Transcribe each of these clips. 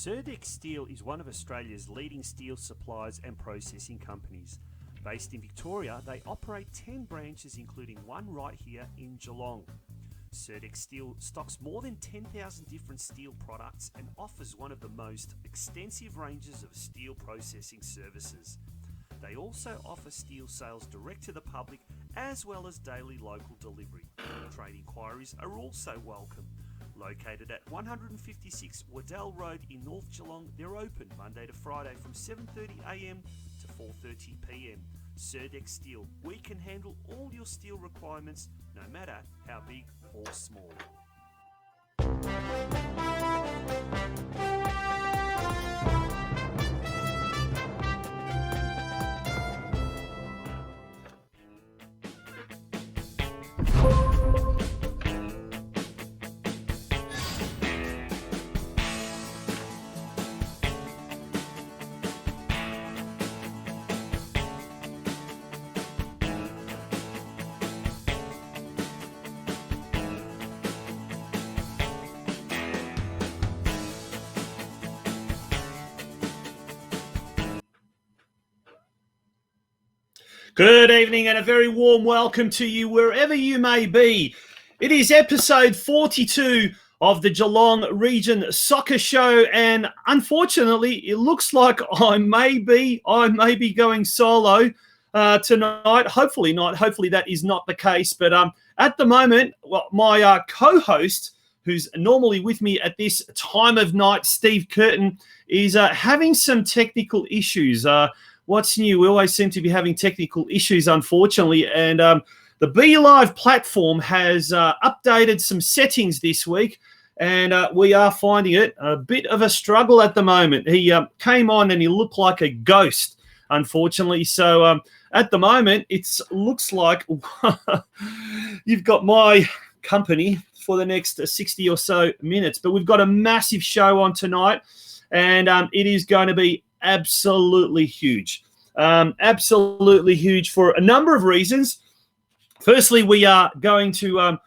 Surdex Steel is one of Australia's leading steel suppliers and processing companies. Based in Victoria, they operate 10 branches, including one right here in Geelong. Surdex Steel stocks more than 10,000 different steel products and offers one of the most extensive ranges of steel processing services. They also offer steel sales direct to the public as well as daily local delivery. Trade inquiries are also welcome. Located at 156 Waddell Road in North Geelong, they're open Monday to Friday from 7:30am to 4:30pm. Surdex Steel, we can handle all your steel requirements, no matter how big or small. Good evening and a very warm welcome to you wherever you may be. It is episode 42 of the Geelong Region Soccer Show, and unfortunately it looks like I may be going solo tonight. Hopefully not. Hopefully that is not the case. But at the moment, my co-host, who's normally with me at this time of night, Steve Curtin, is having some technical issues. What's new? We always seem to be having technical issues, unfortunately. And the Be Live platform has updated some settings this week, and we are finding it a bit of a struggle at the moment. He came on and he looked like a ghost, unfortunately. So at the moment, it looks like you've got my company for the next 60 or so minutes. But we've got a massive show on tonight, and it is going to be absolutely huge. Absolutely huge for a number of reasons. Firstly, we are going to,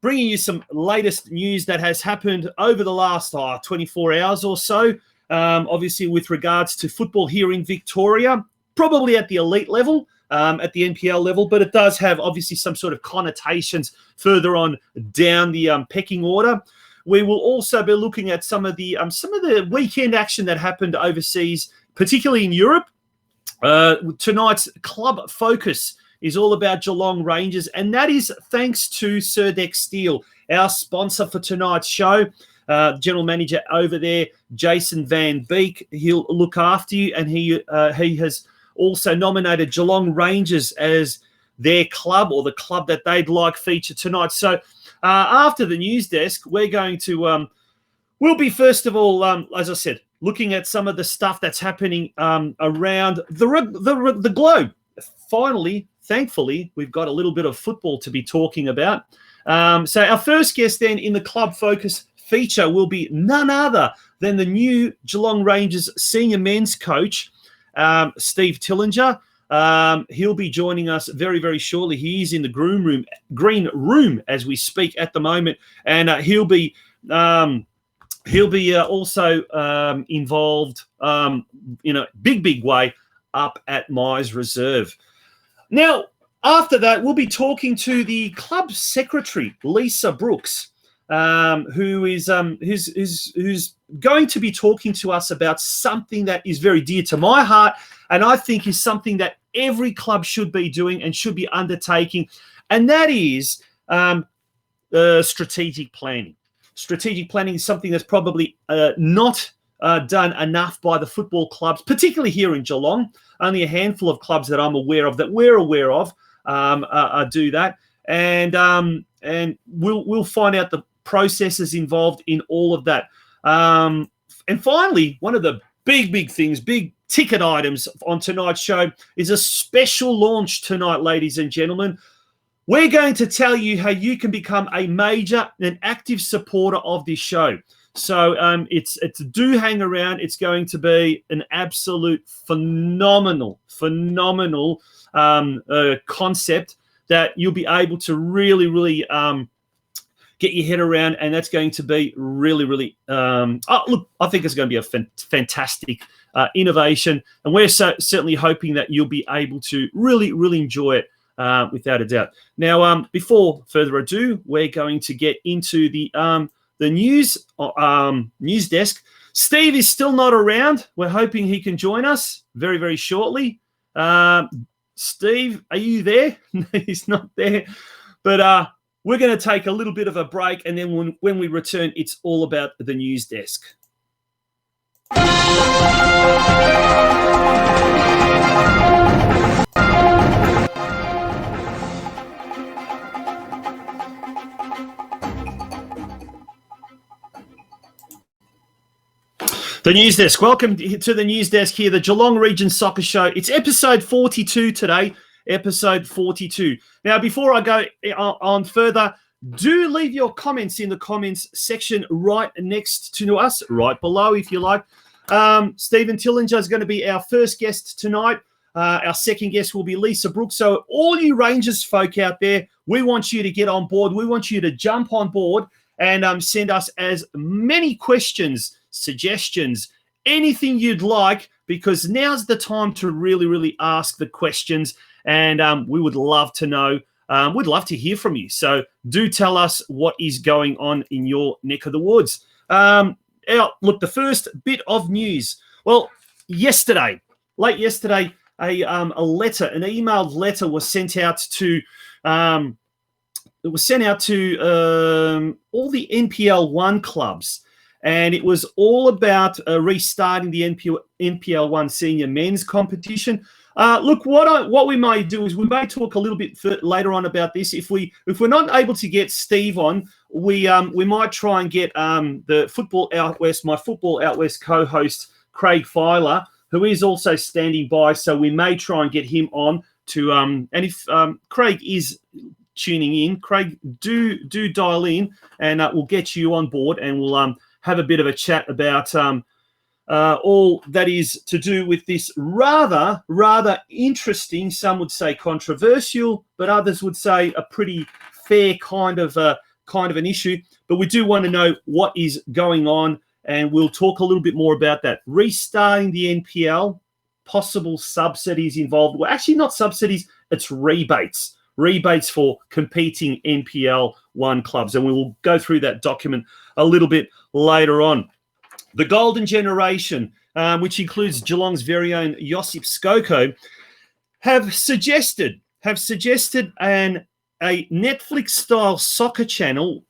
bringing you some latest news that has happened over the last 24 hours or so, obviously with regards to football here in Victoria, probably at the elite level, at the NPL level, but it does have obviously some sort of connotations further on down the pecking order. We will also be looking at some of the weekend action that happened overseas, particularly in Europe. Tonight's club focus is all about Geelong Rangers, and that is thanks to Surdex Steel, our sponsor for tonight's show. General manager over there, Jason Van Beek, he'll look after you, and he has also nominated Geelong Rangers as their club, or the club that they'd like featured tonight. So after the news desk, we're going to, we'll be first of all, as I said, looking at some of the stuff that's happening around the globe. Finally, thankfully, we've got a little bit of football to be talking about. So our first guest then in the Club Focus feature will be none other than the new Geelong Rangers senior men's coach, STEVE Tillinger. He'll be joining us very, very shortly. He is in the green room as we speak at the moment, and he'll be also involved in a big way up at Myers Reserve. Now, after that, we'll be talking to the club secretary, Lisa Brooks, who's going to be talking to us about something that is very dear to my heart, and I think is something that every club should be doing and should be undertaking, and that is strategic planning. Strategic planning is something that's probably not done enough by the football clubs, particularly here in Geelong. Only a handful of clubs that I'm aware of, that we're aware of, do that, and we'll find out the processes involved in all of that. And finally, one of the big things, big ticket items on tonight's show is a special launch tonight, ladies and gentlemen. We're going to tell you how you can become a major and active supporter of this show. So it's do hang around. It's going to be an absolute phenomenal concept that you'll be able to really get your head around, and that's going to be really, really. Look, I think it's going to be a fantastic innovation, and we're certainly hoping that you'll be able to really, really enjoy it without a doubt. Now, before further ado, we're going to get into the news desk. Steve is still not around. We're hoping he can join us very, very shortly. Steve, are you there? He's not there. But we're going to take a little bit of a break, and then when we return, it's all about the news desk. The News Desk. Welcome to the News Desk here, the Geelong Region Soccer Show. It's episode 42 today, episode 42. Now, before I go on further, do leave your comments in the comments section right next to us, right below if you like. Stephen Tillinger is going to be our first guest tonight. Our second guest will be Lisa Brooks. So all you Rangers folk out there, we want you to get on board. We want you to jump on board and send us as many questions, suggestions, anything you'd like, because now's the time to really, really ask the questions, and we would love to know. We'd love to hear from you. So do tell us what is going on in your neck of the woods. Look, the first bit of news. Well, late yesterday, an emailed letter was sent out to all the NPL 1 clubs. And it was all about restarting the NPL 1 senior men's competition. Look, what we might do is we may talk a little bit later on about this. If we're not able to get Steve on, we might try and get the Football Out West, my Football Out West co-host Craig Filer, who is also standing by. So we may try and get him on to. And if Craig is tuning in, Craig, do dial in, and we'll get you on board, and we'll have a bit of a chat about all that is to do with this rather interesting, some would say controversial, but others would say a pretty fair kind of an issue. But we do want to know what is going on, and we'll talk a little bit more about that. Restarting the NPL, possible subsidies involved. Well, actually not subsidies, it's rebates. Rebates for competing NPL 1 clubs. And we will go through that document a little bit later on. The Golden Generation, which includes Geelong's very own Josip Skoko, have suggested a Netflix-style soccer channel,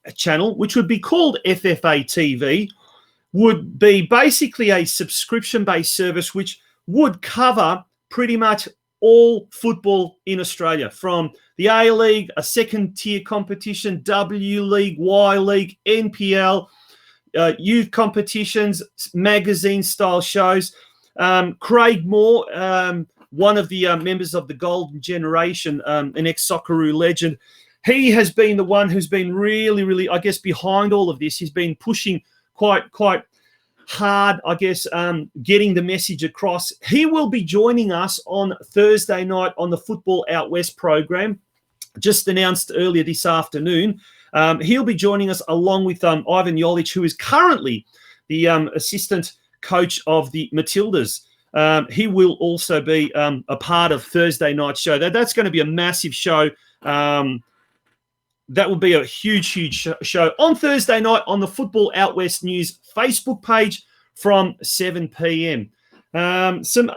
which would be called FFA TV, would be basically a subscription-based service which would cover pretty much all football in Australia, from the A-League, a second-tier competition, W League, Y League, NPL, youth competitions, magazine-style shows. Craig Moore, one of the members of the Golden Generation, an ex-Socceroo legend, he has been the one who's been really, really, I guess, behind all of this. He's been pushing quite hard, I guess, getting the message across. He will be joining us on Thursday night on the Football Out West program, just announced earlier this afternoon. He'll be joining us along with Ivan Jolic, who is currently the assistant coach of the Matildas. He will also be a part of Thursday night's show. That's going to be a massive show. That will be a huge show on Thursday night on the Football Out West News Facebook page from 7 p.m. Some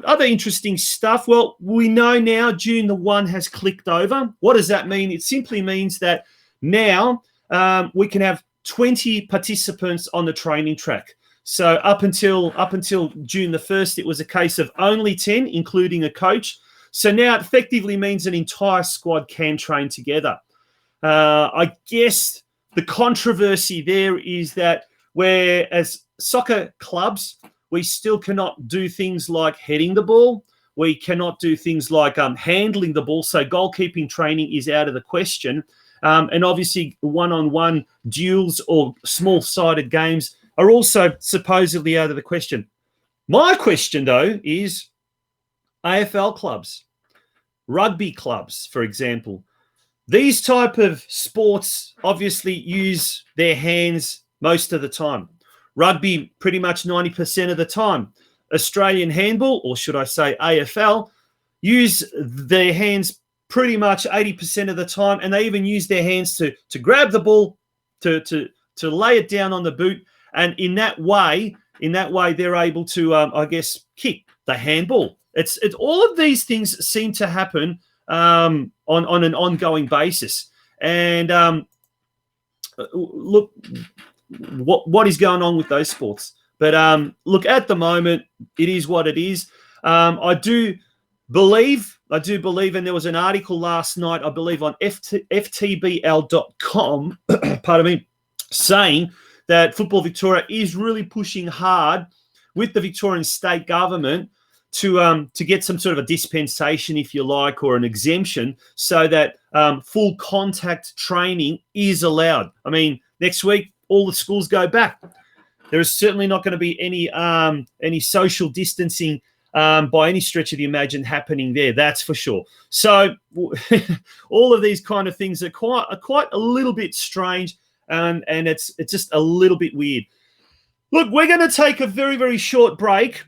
other interesting stuff. Well, we know now June the 1 has clicked over. What does that mean? It simply means that now we can have 20 participants on the training track. So up until June the 1st, it was a case of only 10, including a coach. So now it effectively means an entire squad can train together. I guess the controversy there is that whereas soccer clubs, we still cannot do things like heading the ball. We cannot do things like handling the ball. So goalkeeping training is out of the question. And obviously one-on-one duels or small-sided games are also supposedly out of the question. My question, though, is AFL clubs, rugby clubs, for example, These type of sports obviously use their hands most of the time. Rugby pretty much 90% of the time. Australian handball, or should I say AFL, use their hands pretty much 80% of the time, and they even use their hands to grab the ball, to lay it down on the boot, and in that way they're able to I guess kick the handball. It's all of these things seem to happen on an ongoing basis, and look what is going on with those sports. But look, at the moment, it is what it is. I do believe, and there was an article last night, I believe, on ftbl.com, pardon me, saying that Football Victoria is really pushing hard with the Victorian state government to get some sort of a dispensation, if you like, or an exemption, so that full contact training is allowed. I mean, next week all the schools go back. There is certainly not going to be any social distancing by any stretch of the imagination happening there. That's for sure. So all of these kind of things are quite a little bit strange, and it's just a little bit weird. Look, we're going to take a very, very short break.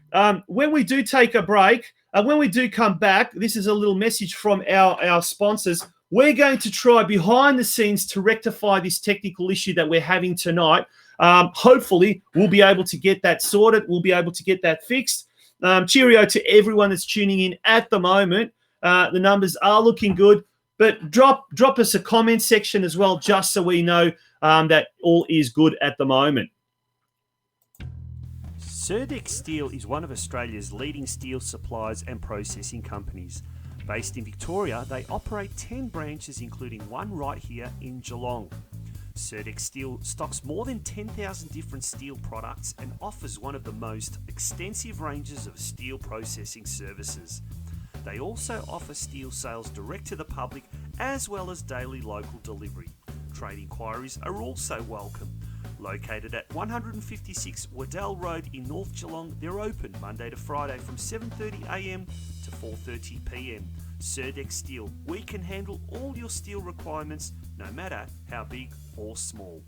When we do take a break, when we do come back, this is a little message from our sponsors. We're going to try behind the scenes to rectify this technical issue that we're having tonight. Hopefully, we'll be able to get that sorted. We'll be able to get that fixed. Cheerio to everyone that's tuning in at the moment. The numbers are looking good, but drop us a comment section as well, just so we know that all is good at the moment. Surdex Steel is one of Australia's leading steel suppliers and processing companies. Based in Victoria, they operate 10 branches, including one right here in Geelong. Surdex Steel stocks more than 10,000 different steel products and offers one of the most extensive ranges of steel processing services. They also offer steel sales direct to the public, as well as daily local delivery. Trade inquiries are also welcome. Located at 156 Waddell Road in North Geelong, they're open Monday to Friday from 7:30am to 4:30pm. Surdex Steel, we can handle all your steel requirements, no matter how big or small.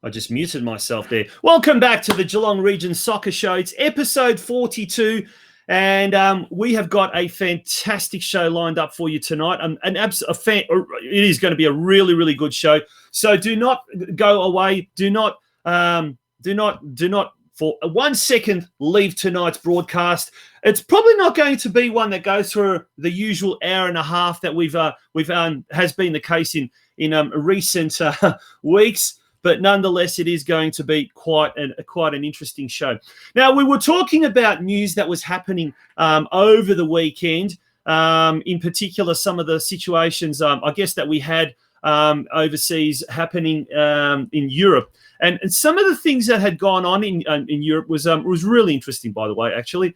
I just muted myself there. Welcome back to the Geelong Region Soccer Show. It's episode 42. And we have got a fantastic show lined up for you tonight. It is going to be a really, really good show. So do not go away. Do not for 1 second leave tonight's broadcast. It's probably not going to be one that goes for the usual hour and a half that has been the case in recent weeks. But nonetheless, it is going to be quite an interesting show. Now, we were talking about news that was happening over the weekend, in particular some of the situations, I guess, that we had overseas happening in Europe. And some of the things that had gone on in Europe was really interesting, by the way, actually.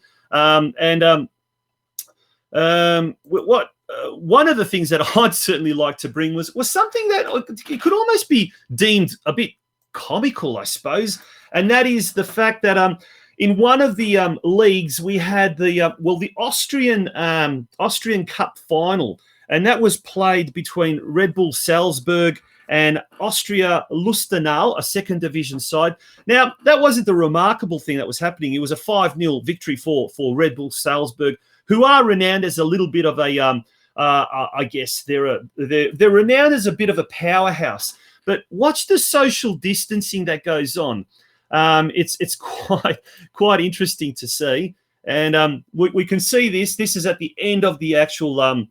One of the things that I'd certainly like to bring was something that it could almost be deemed a bit comical, I suppose, and that is the fact that in one of the leagues we had the Austrian Cup final, and that was played between Red Bull Salzburg and Austria Lustenau, a second division side. Now, that wasn't the remarkable thing that was happening. It was a 5-0 victory for Red Bull Salzburg, who are renowned as a little bit of a, I guess they're renowned as a bit of a powerhouse. But watch the social distancing that goes on. It's quite interesting to see, and we can see this. This is at the end of the actual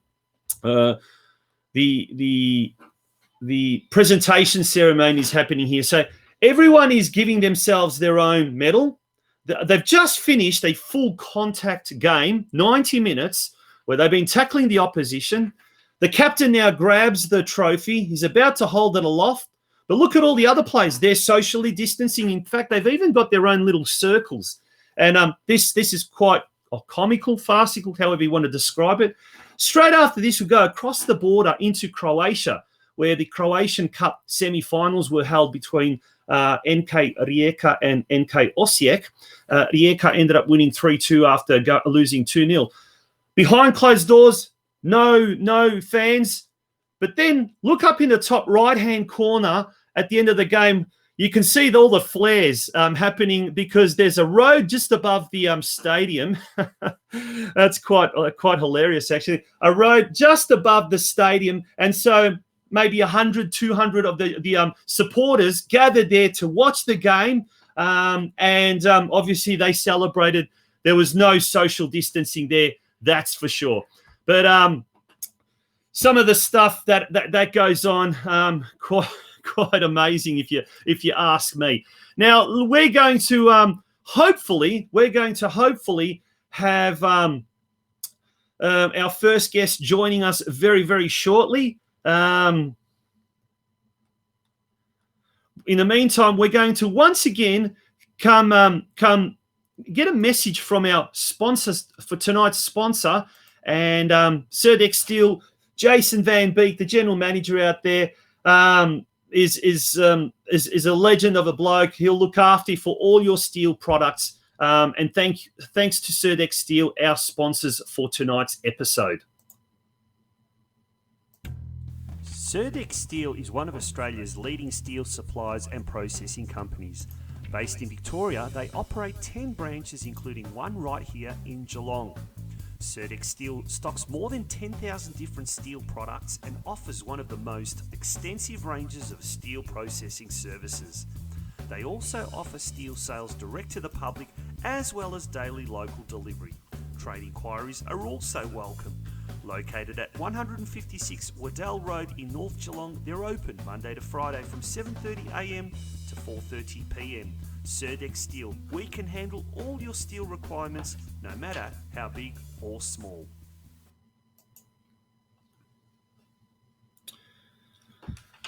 the presentation ceremony is happening here. So everyone is giving themselves their own medal. They've just finished a full contact game, 90 minutes, where they've been tackling the opposition. The captain now grabs the trophy. He's about to hold it aloft. But look at all the other players. They're socially distancing. In fact, they've even got their own little circles. And this is quite comical, farcical, however you want to describe it. Straight after this, we go across the border into Croatia, where the Croatian Cup semi-finals were held between NK Rijeka and NK Osijek. Rijeka ended up winning 3-2 after losing 2-0. Behind closed doors, no fans. But then look up in the top right-hand corner at the end of the game. You can see all the flares happening because there's a road just above the stadium. That's quite hilarious, actually. A road just above the stadium. And so maybe 100, 200 of the supporters gathered there to watch the game. And obviously they celebrated. There was no social distancing there, that's for sure. But some of the stuff that goes on, quite amazing if you ask me. Now we're going to hopefully have our first guest joining us very, very shortly. In the meantime, we're going to once again come get a message from our sponsors for tonight's sponsor, and Surdex Steel. Jason Van Beek, the general manager out there, is a legend of a bloke. He'll look after you for all your steel products. And thanks to Surdex Steel, our sponsors for tonight's episode. Surdex Steel is one of Australia's leading steel suppliers and processing companies. Based in Victoria, they operate 10 branches, including one right here in Geelong. Surdex Steel stocks more than 10,000 different steel products and offers one of the most extensive ranges of steel processing services. They also offer steel sales direct to the public as well as daily local delivery. Trade inquiries are also welcome. Located at 156 Waddell Road in North Geelong, they're open Monday to Friday from 7:30am to 4:30pm. Surdex Steel, we can handle all your steel requirements, no matter how big or small.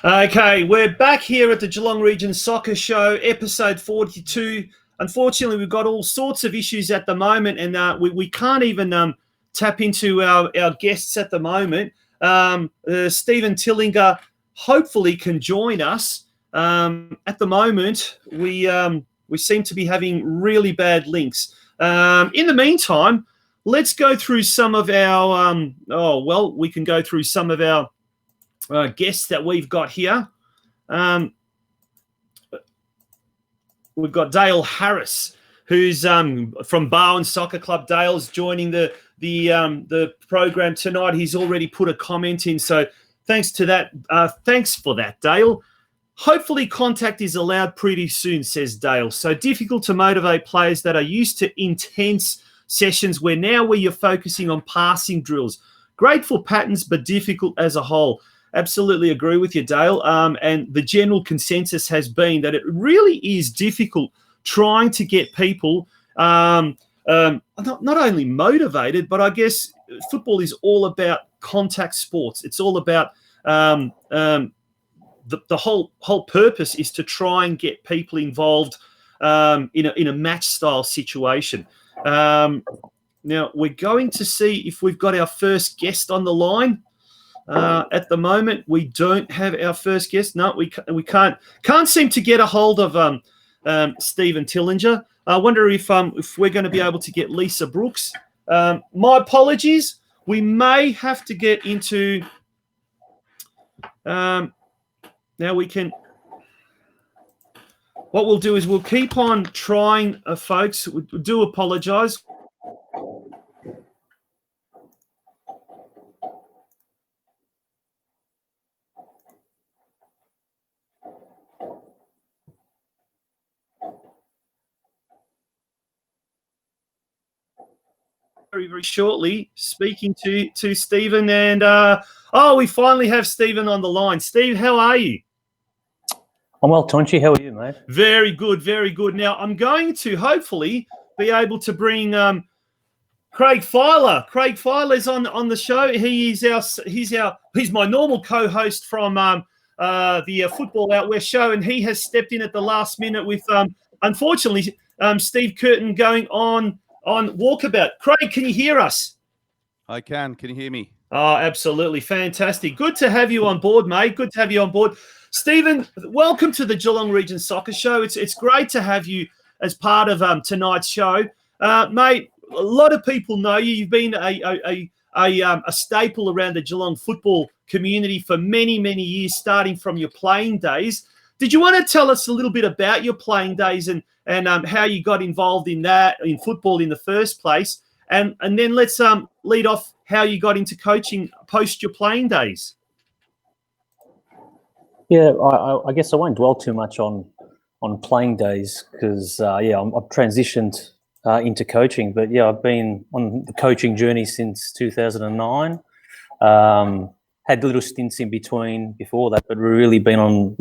Okay, we're back here at the Geelong Region Soccer Show, episode 42. Unfortunately, we've got all sorts of issues at the moment, and we can't even tap into our guests at the moment. Steven Tillinger hopefully can join us. At the moment, we seem to be having really bad links. In the meantime, let's go through some of our we can go through some of our guests that we've got here. We've got Dale Harris, who's from Barwon Soccer Club. Dale's joining the program tonight. He's already put a comment in, so thanks to that. Thanks for that, Dale. Hopefully contact is allowed pretty soon, says Dale. So difficult to motivate players that are used to intense sessions where you're focusing on passing drills. Great for patterns, but difficult as a whole. Absolutely agree with you, Dale. And the general consensus has been that it really is difficult trying to get people not only motivated, but I guess football is all about contact sports. It's all about the whole purpose is to try and get people involved in a match style situation. Now we're going to see if we've got our first guest on the line. At the moment, we don't have our first guest. No, we can't seem to get a hold of Steven Tillinger. I wonder if we're going to be able to get Lisa Brooks. My apologies. We may have to get into. Now we can. What we'll do is we'll keep on trying, folks. We do apologise. Very, very shortly, speaking to Steven, and we finally have Steven on the line. Steve, how are you? I'm well, Tonci. How are you, mate? Very good, very good. Now, I'm going to hopefully be able to bring Craig Filer. Craig Filer's on the show. He's my normal co-host from the Football Out West show, and he has stepped in at the last minute with, unfortunately, Steve Curtin going on walkabout. Craig, can you hear us? I can. Can you hear me? Oh, absolutely. Fantastic. Good to have you on board, mate. Good to have you on board. Stephen, welcome to the Geelong Region Soccer Show. It's great to have you as part of tonight's show. Mate, a lot of people know you. You've been a staple around the Geelong football community for many, many years, starting from your playing days. Did you want to tell us a little bit about your playing days and how you got involved in that, in football in the first place? And then let's lead off how you got into coaching post your playing days. Yeah, I guess I won't dwell too much on playing days because I've transitioned into coaching. But yeah, I've been on the coaching journey since 2009. Had little stints in between before that, but really been on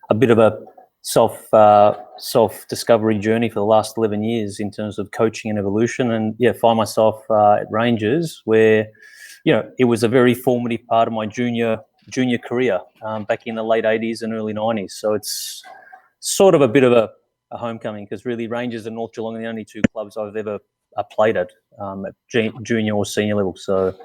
a bit of a self discovery journey for the last 11 years in terms of coaching and evolution. And find myself at Rangers, where it was a very formative part of my junior career back in the late 80s and early 90s. So it's sort of a bit of a homecoming, because really Rangers and North Geelong are the only two clubs I've ever played at junior or senior level. So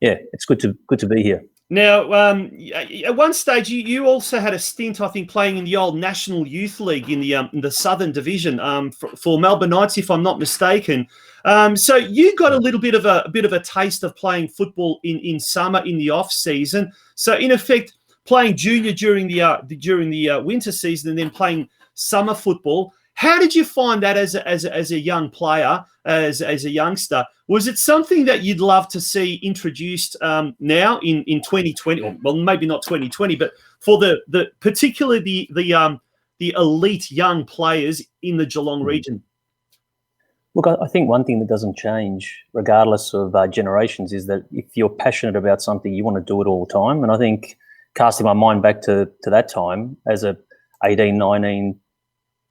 it's good to be here. Now, at one stage, you also had a stint, I think, playing in the old National Youth League in the Southern Division for Melbourne Knights, if I'm not mistaken. So you got a little bit of a taste of playing football in summer, in the off season. So in effect, playing junior during the winter season and then playing summer football. How did you find that as a young player, as a youngster? Was it something that you'd love to see introduced now in 2020? Or, well, maybe not 2020, but for the particularly the elite young players in the Geelong region? Look, I think one thing that doesn't change, regardless of generations, is that if you're passionate about something, you want to do it all the time. And I think, casting my mind back to that time, as a 18, 19,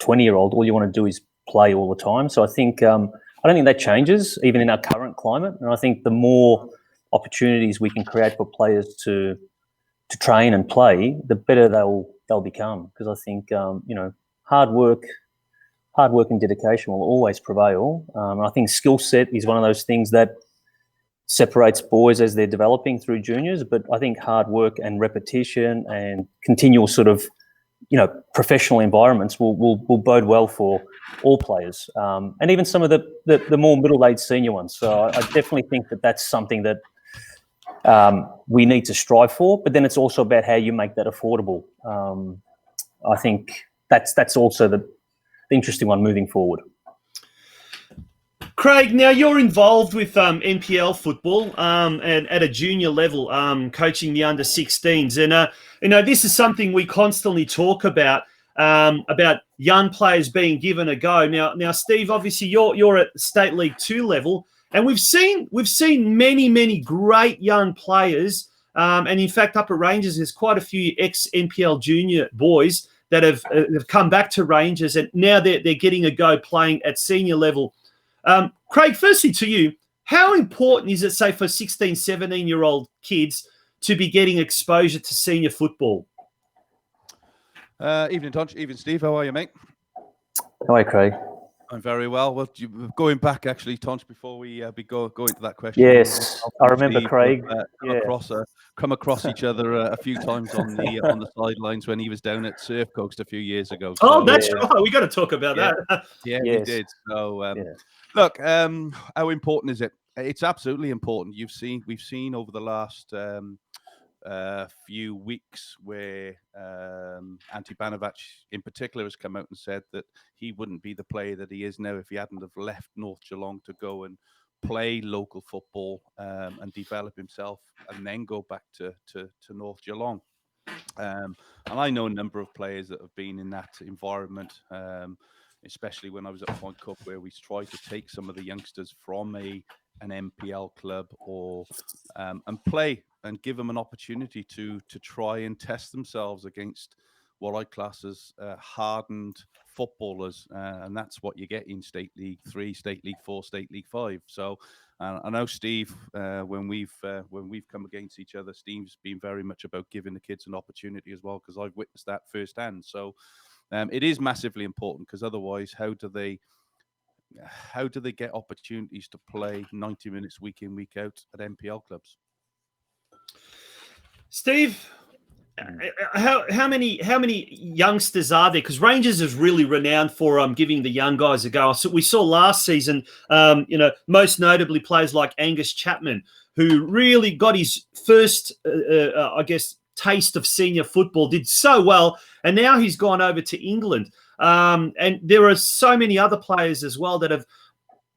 20-year-old, all you want to do is play all the time. So I think I don't think that changes even in our current climate. And I think the more opportunities we can create for players to train and play, the better they'll become. Because I think hard work and dedication will always prevail. And I think skill set is one of those things that separates boys as they're developing through juniors. But I think hard work and repetition and continual sort of professional environments will bode well for all players, and even some of the more middle-aged senior ones. So I definitely think that's something that we need to strive for. But then it's also about how you make that affordable. I think that's also the interesting one moving forward. Craig, now you're involved with NPL football and at a junior level, coaching the under-16s. And this is something we constantly talk about young players being given a go. Now, Steve, obviously you're at State League 2 level, and we've seen many great young players. And in fact, up at Rangers, there's quite a few ex-NPL junior boys that have come back to Rangers, and now they're getting a go playing at senior level. Craig, firstly to you, how important is it, say, for 16, 17-year-old kids to be getting exposure to senior football? Evening, Tonci. Evening, Steve. How are you, mate? Hi, Craig. I'm very well. Well, going back, actually, Tonci, before we go into that question. Yes, I remember Steve, Craig. Come across each other a few times on the sidelines when he was down at Surf Coast a few years ago. So, that's right. We got to talk about that. Yeah, we did. So, look, how important is it? It's absolutely important. We've seen over the last few weeks where Ante Banovac in particular has come out and said that he wouldn't be the player that he is now if he hadn't have left North Geelong to go and play local football and develop himself and then go back to North Geelong. And I know a number of players that have been in that environment, especially when I was at Point Cup, where we tried to take some of the youngsters from an NPL club or and play and give them an opportunity to try and test themselves against what I class as hardened footballers, and that's what you get in State League 3, State League 4, State League 5. So I know Steve, when we've come against each other, Steve's been very much about giving the kids an opportunity as well, because I've witnessed that firsthand. So it is massively important, because otherwise, how do they get opportunities to play 90 minutes week in, week out at NPL clubs? Steve, how many youngsters are there? Because Rangers is really renowned for giving the young guys a go. So we saw last season, most notably players like Angus Chapman, who really got his first, taste of senior football, did so well, and now he's gone over to England. And there are so many other players as well that have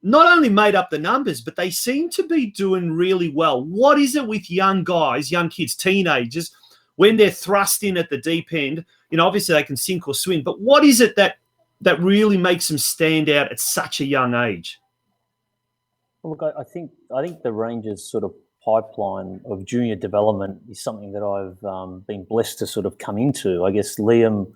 not only made up the numbers, but they seem to be doing really well. What is it with young guys, young kids, teenagers, when they're thrust in at the deep end? Obviously they can sink or swim, but what is it that really makes them stand out at such a young age? Well, look, I think the Rangers sort of pipeline of junior development is something that I've been blessed to sort of come into. I guess Liam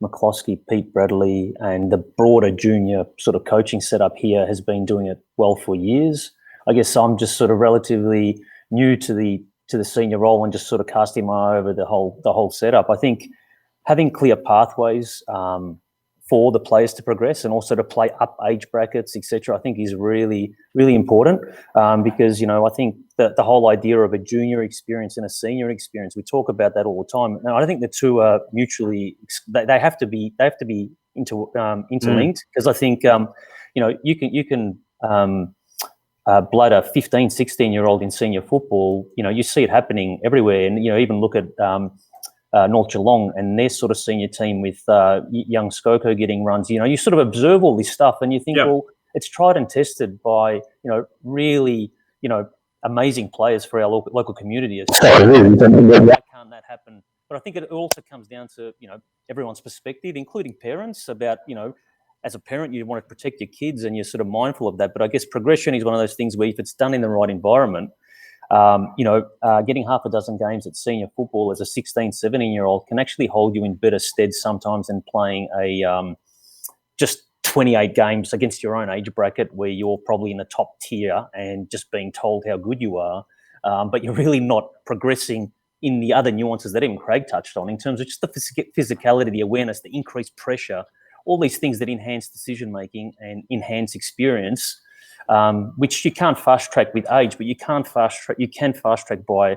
McCloskey, Pete Bradley, and the broader junior sort of coaching setup here has been doing it well for years. I guess I'm just sort of relatively new to the senior role and just sort of casting my eye over the whole setup. I think having clear pathways for the players to progress and also to play up age brackets, etc., I think is really, really important because, I think that the whole idea of a junior experience and a senior experience, we talk about that all the time. Now, I think the two are mutually, they have to be interlinked, because I think, you can blood a 15, 16-year-old in senior football. You see it happening everywhere. And, even look at North Geelong and their sort of senior team with young Skoko getting runs. You sort of observe all this stuff and you think, well, it's tried and tested by, really, amazing players for our local community. Why can't that happen? But I think it also comes down to, everyone's perspective, including parents, about, as a parent, you want to protect your kids and you're sort of mindful of that. But I guess progression is one of those things where if it's done in the right environment, getting half a dozen games at senior football as a 16, 17-year-old can actually hold you in better stead sometimes than playing a just 28 games against your own age bracket where you're probably in the top tier and just being told how good you are, but you're really not progressing in the other nuances that even Craig touched on in terms of just the physicality, the awareness, the increased pressure, all these things that enhance decision-making and enhance experience, which you can't fast-track with age, but you can fast-track by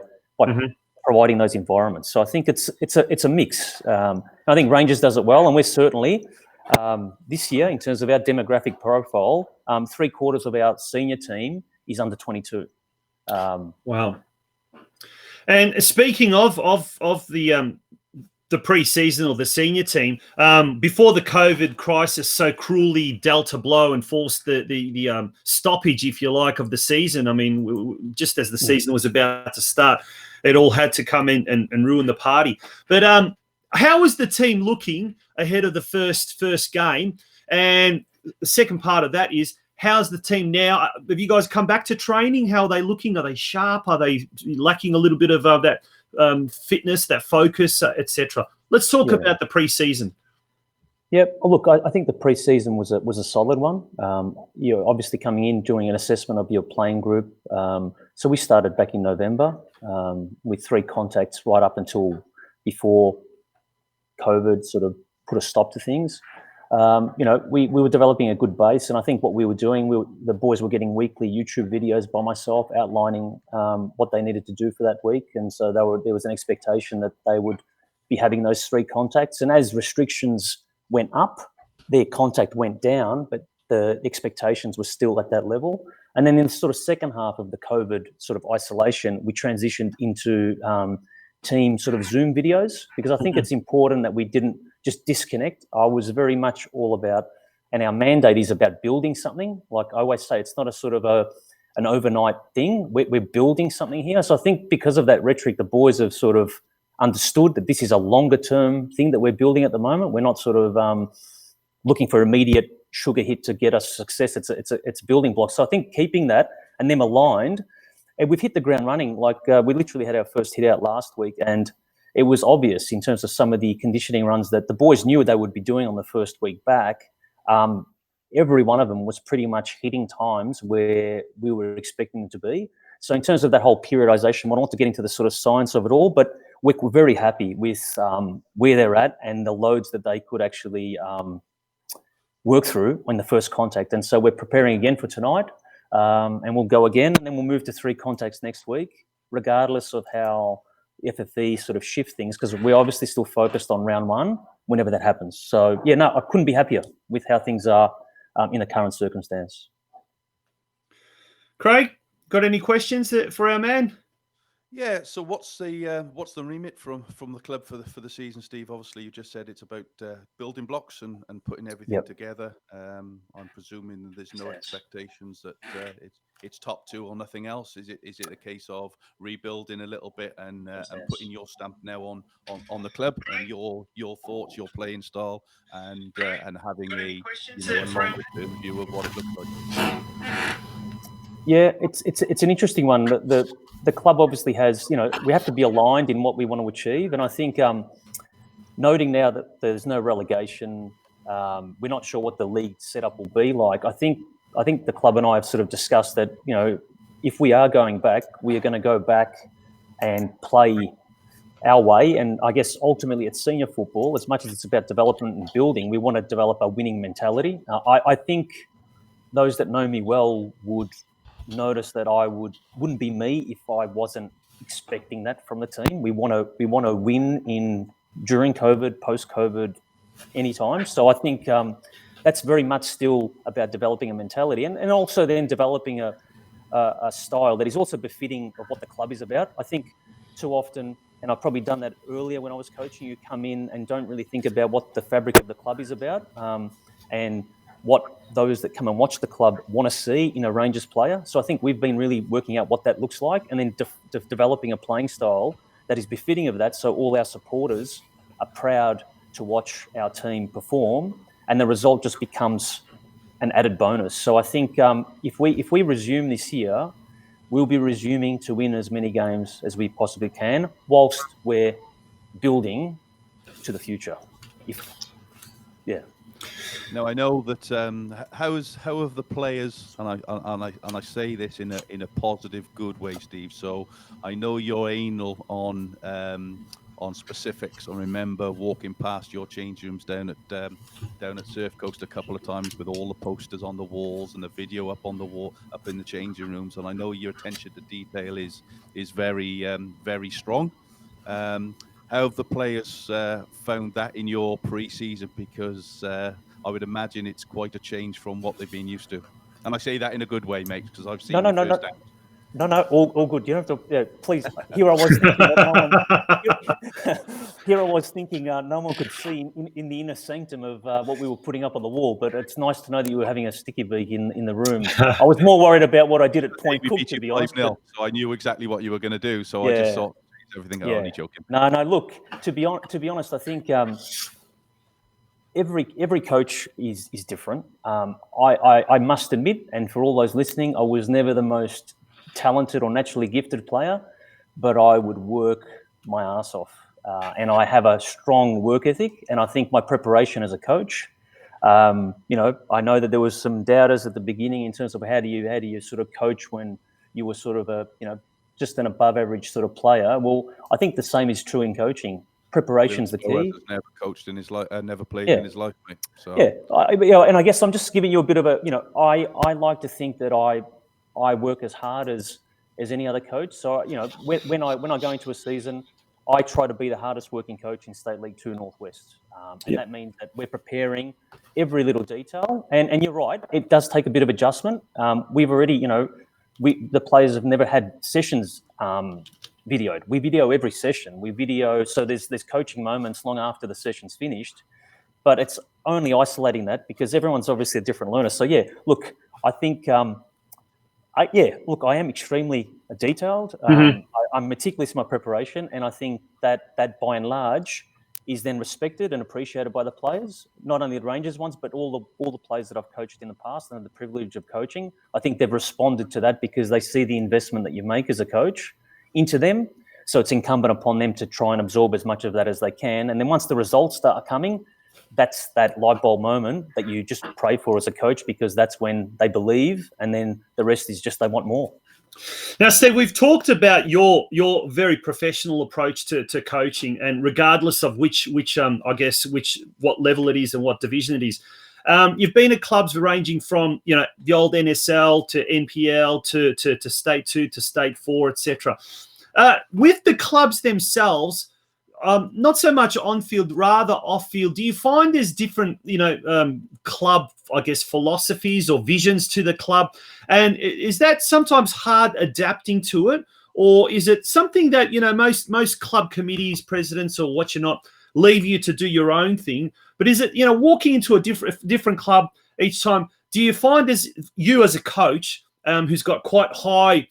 providing those environments. So I think it's a mix. I think Rangers does it well, and we're certainly this year, in terms of our demographic profile, 3/4 of our senior team is under 22. Wow! And speaking of the pre-season or the senior team, before the COVID crisis so cruelly dealt a blow and forced the stoppage, if you like, of the season. I mean, just as the season was about to start, it all had to come in and ruin the party. But how is the team looking ahead of the first game? And the second part of that is, how's the team now? Have you guys come back to training? How are they looking? Are they sharp? Are they lacking a little bit of that fitness, that focus, etc.? Let's talk about the pre-season. Yeah, look, I think the pre-season was a solid one. You're obviously coming in, doing an assessment of your playing group. So we started back in November with 3 contacts right up until before COVID sort of put a stop to things. We were developing a good base, and I think what we were doing, the boys were getting weekly YouTube videos by myself outlining what they needed to do for that week, and so there was an expectation that they would be having those 3 contacts. And as restrictions went up, their contact went down, but the expectations were still at that level. And then in the sort of second half of the COVID sort of isolation, we transitioned into team sort of Zoom videos, because I think it's important that we didn't just disconnect. I was very much all about, and our mandate is about building something. Like I always say, it's not a sort of an overnight thing. We're building something here. So I think because of that rhetoric, the boys have sort of understood that this is a longer term thing that we're building at the moment. We're not sort of looking for immediate sugar hit to get us success. It's building blocks. So I think keeping that and them aligned, and we've hit the ground running. Like we literally had our first hit out last week, and it was obvious in terms of some of the conditioning runs that the boys knew they would be doing on the first week back. Every one of them was pretty much hitting times where we were expecting them to be. So in terms of that whole periodization model, I want to get into the sort of science of it all, but we're very happy with where they're at and the loads that they could actually work through on the first contact. And so we're preparing again for tonight, and we'll go again, and then we'll move to 3 contacts next week. regardless of how FFE sort of shift things, because we're obviously still focused on round one whenever that happens. So, yeah, no, I couldn't be happier with how things are in the current circumstance. Craig, got any questions for our man? Yeah. So what's the remit from the club for the season, Steve? Obviously, you just said it's about building blocks and putting everything together. I'm presuming that there's no expectations that it's top two or nothing else. Is it a case of rebuilding a little bit and putting your stamp now on the club and your thoughts, your playing style, and having a longer term view of what it looks like? Yeah, it's an interesting one. The club obviously has, we have to be aligned in what we want to achieve. And I think noting now that there's no relegation, we're not sure what the league setup will be like. I think the club and I have sort of discussed that, if we are going back, we are going to go back and play our way. And I guess ultimately it's senior football, as much as it's about development and building, we want to develop a winning mentality. I think those that know me well would notice that wouldn't be me if I wasn't expecting that from the team. We want to win during COVID, post-COVID, anytime. So I think that's very much still about developing a mentality and also then developing a style that is also befitting of what the club is about. I think too often, and I've probably done that earlier when I was coaching, you come in and don't really think about what the fabric of the club is about, and what those that come and watch the club want to see in a Rangers player. So I think we've been really working out what that looks like and then developing a playing style that is befitting of that, so all our supporters are proud to watch our team perform, and the result just becomes an added bonus. So I think if we resume this year, we'll be resuming to win as many games as we possibly can, whilst we're building to the future. Now I know that how have the players, and I say this in a positive, good way, Steve. So I know you're anal on specifics. I remember walking past your change rooms down at Surf Coast a couple of times with all the posters on the walls and the video up on the wall, up in the changing rooms. And I know your attention to detail is very very strong. How have the players found that in your pre-season? Because I would imagine it's quite a change from what they've been used to. And I say that in a good way, mate, because I've seen you firsthand. No, all good. You don't have to. Please. Here I was thinking that no one could see in the inner sanctum of what we were putting up on the wall. But it's nice to know that you were having a sticky beak in the room. I was more worried about what I did at Point Cook, to be honest. So I knew exactly what you were going to do. So I just thought everything. Yeah. Only joking. No. Look, to be honest, I think every coach is different. I must admit, and for all those listening, I was never the most talented or naturally gifted player, but I would work my ass off, and I have a strong work ethic. And I think my preparation as a coach, I know that there was some doubters at the beginning in terms of how do you sort of coach when you were sort of just an above average sort of player. Well, I think the same is true in coaching. Preparation's the key. Has never coached in his life, never played in his life, mate. So and I guess I'm just giving you a bit of a, I like to think that I work as hard as any other coach. So when I go into a season, I try to be the hardest working coach in State League 2 Northwest, and that means that we're preparing every little detail. And you're right, it does take a bit of adjustment. We've already, the players have never had sessions videoed. We video every session. So there's coaching moments long after the session's finished, but it's only isolating that because everyone's obviously a different learner. So look, I think I am extremely detailed. I'm meticulous in my preparation, and I think that by and large is then respected and appreciated by the players, not only the Rangers ones, but all the players that I've coached in the past and the privilege of coaching. I think they've responded to that because they see the investment that you make as a coach into them. So it's incumbent upon them to try and absorb as much of that as they can. And then once the results start coming, that's that light bulb moment that you just pray for as a coach, because that's when they believe, and then the rest is just they want more. Now, Steve, we've talked about your very professional approach to coaching, and regardless of what level it is and what division it is, you've been at clubs ranging from the old NSL to NPL to State 2 to State 4, etc. With the clubs themselves, not so much on-field, rather off-field, do you find there's different, club, I guess, philosophies or visions to the club? And is that sometimes hard adapting to it? Or is it something that, most club committees, presidents or what you're not, leave you to do your own thing? But is it, walking into a different club each time, do you find as you as a coach who's got quite high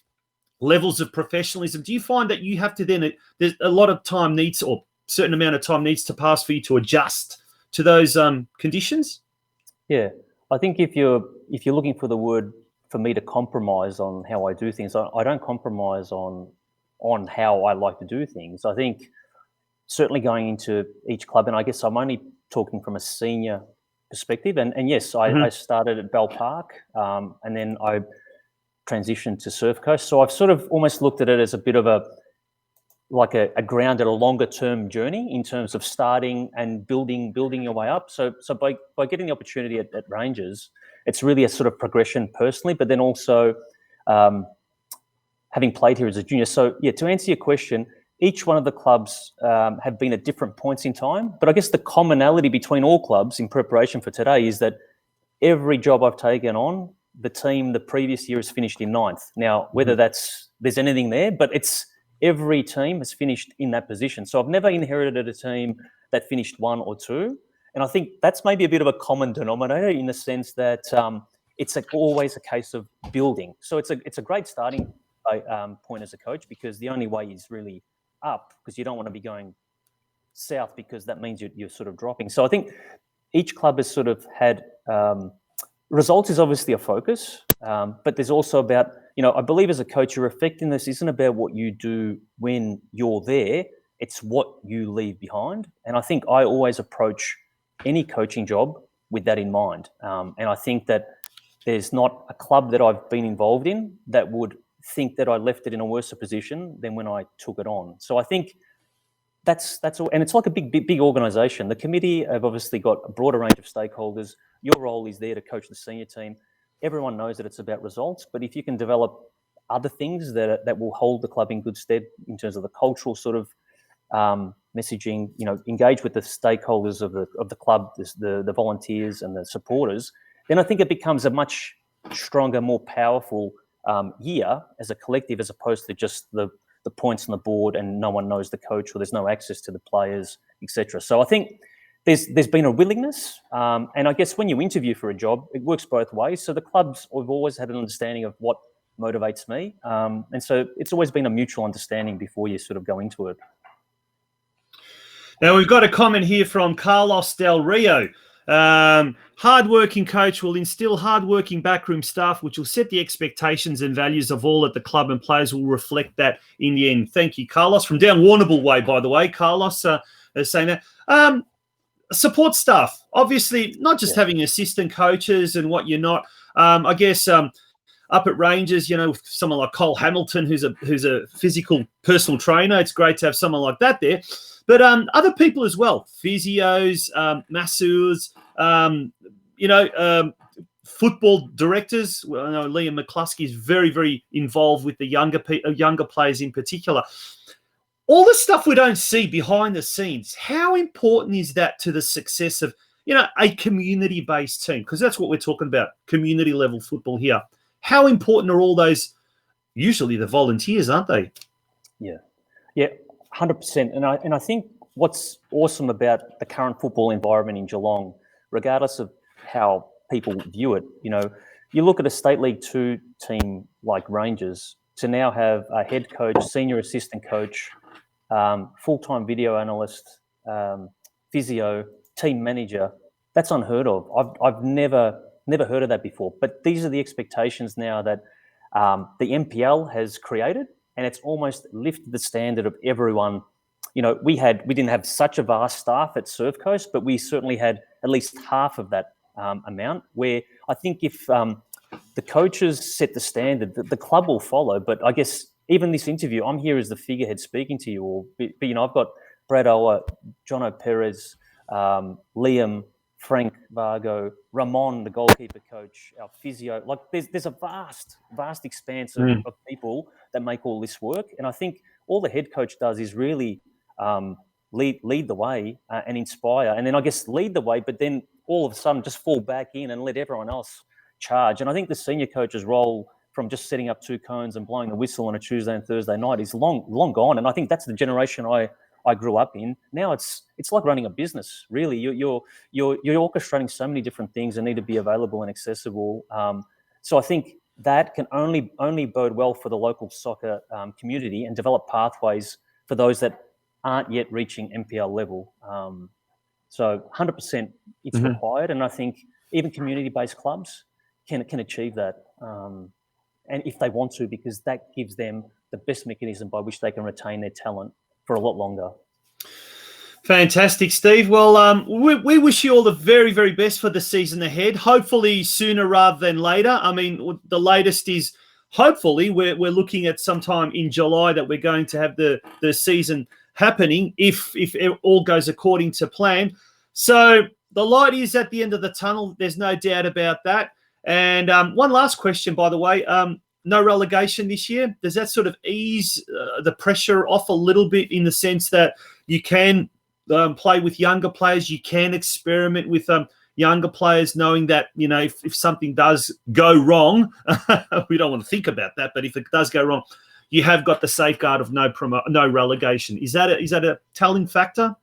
levels of professionalism, do you find that you have to then, there's a lot of time needs, or certain amount of time needs to pass for you to adjust to those conditions? Yeah, I think if you're looking for the word for me to compromise on how I do things, I don't compromise on how I like to do things. I think certainly going into each club, and I guess I'm only talking from a senior perspective, and yes, I started at Bell Park, and then I transitioned to Surf Coast. So I've sort of almost looked at it as a bit of a grounded, a longer term journey in terms of starting and building your way up. So by getting the opportunity at Rangers, it's really a sort of progression personally, but then also having played here as a junior. So yeah, to answer your question, each one of the clubs have been at different points in time, but I guess the commonality between all clubs in preparation for today is that every job I've taken on, the team the previous year has finished in 9th. Now, whether there's anything there, but it's every team has finished in that position. So I've never inherited a team that finished 1 or 2. And I think that's maybe a bit of a common denominator in the sense that it's always a case of building. So it's a great starting point as a coach, because the only way is really up, because you don't want to be going south, because that means you're sort of dropping. So I think each club has sort of had results is obviously a focus, but there's also about, I believe as a coach, your effectiveness isn't about what you do when you're there, it's what you leave behind. And I think I always approach any coaching job with that in mind. And I think that there's not a club that I've been involved in that would think that I left it in a worse position than when I took it on. So I think that's all. And it's like a big organization. The committee have obviously got a broader range of stakeholders. Your role is there to coach the senior team. Everyone knows that it's about results, but if you can develop other things that will hold the club in good stead in terms of the cultural sort of messaging, engage with the stakeholders of the club, the volunteers and the supporters, then I think it becomes a much stronger, more powerful year as a collective, as opposed to just the points on the board and no one knows the coach, or there's no access to the players, etc. So I think there's been a willingness, and I guess when you interview for a job, it works both ways. So the clubs have always had an understanding of what motivates me, and so it's always been a mutual understanding before you sort of go into it. Now we've got a comment here from Carlos Del Rio. Hard-working coach will instill hard-working backroom staff, which will set the expectations and values of all at the club, and players will reflect that in the end. Thank you, Carlos. From down Warrnambool Way, by the way, Carlos is saying that. Support staff, obviously, not just having assistant coaches and what you're not. I guess up at Rangers, someone like Cole Hamilton, who's a physical personal trainer. It's great to have someone like that there. But other people as well, physios, masseurs, football directors. Well, I know Liam McCluskey is very, very involved with the younger players in particular. All the stuff we don't see behind the scenes, how important is that to the success of, a community-based team? Because that's what we're talking about, community-level football here. How important are all those, usually the volunteers, aren't they? Yeah, 100%. And I think what's awesome about the current football environment in Geelong, regardless of how people view it, you look at a State League 2 team like Rangers, to now have a head coach, senior assistant coach, full-time video analyst, physio, team manager, that's unheard of. I've never heard of that before. But these are the expectations now that the NPL has created, and it's almost lifted the standard of everyone. We didn't have such a vast staff at Surf Coast, but we certainly had at least half of that amount, where I think if the coaches set the standard, the club will follow. But I guess even this interview, I'm here as the figurehead speaking to you all. But I've got Brad Ower, Jono Perez, Liam, Frank Vargo, Ramon, the goalkeeper coach, our physio. Like there's a vast expanse of people that make all this work. And I think all the head coach does is really lead the way and inspire, and then I guess lead the way, but then all of a sudden just fall back in and let everyone else charge. And I think the senior coach's role from just setting up 2 cones and blowing the whistle on a Tuesday and Thursday night is long gone. And I think that's the generation I grew up in. Now it's like running a business. Really, you're orchestrating so many different things that need to be available and accessible. So I think that can only bode well for the local soccer community and develop pathways for those that aren't yet reaching NPL level. So 100% it's required, and I think even community-based clubs can achieve that, and if they want to, because that gives them the best mechanism by which they can retain their talent for a lot longer. Fantastic, Steve. Well, we wish you all the very, very best for the season ahead. Hopefully sooner rather than later. I mean, the latest is hopefully we're looking at sometime in July that we're going to have the season happening if it all goes according to plan. So the light is at the end of the tunnel. There's no doubt about that. And one last question, by the way. No relegation this year. Does that sort of ease the pressure off a little bit in the sense that you can play with younger players, you can experiment with younger players, knowing that, you know, if something does go wrong, we don't want to think about that, but if it does go wrong, you have got the safeguard of no relegation. Is that a telling factor?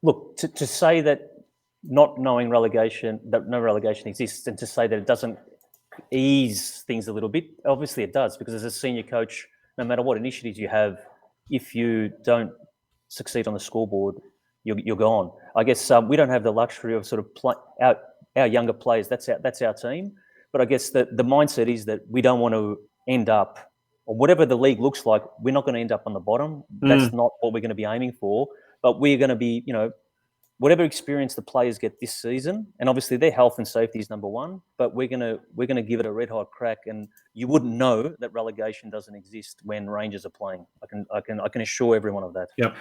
Look, to say that not knowing relegation, that no relegation exists, and to say that it doesn't ease things a little bit, obviously it does, because as a senior coach, no matter what initiatives you have, if you don't succeed on the scoreboard, you're gone. I guess we don't have the luxury of sort of our younger players. That's our team. But I guess the mindset is that we don't want to end up, or whatever the league looks like, we're not going to end up on the bottom. That's not what we're going to be aiming for. But we're going to be, you know, whatever experience the players get this season, and obviously their health and safety is number one, but we're gonna give it a red hot crack, and you wouldn't know that relegation doesn't exist when Rangers are playing. I can assure everyone of that. Yep.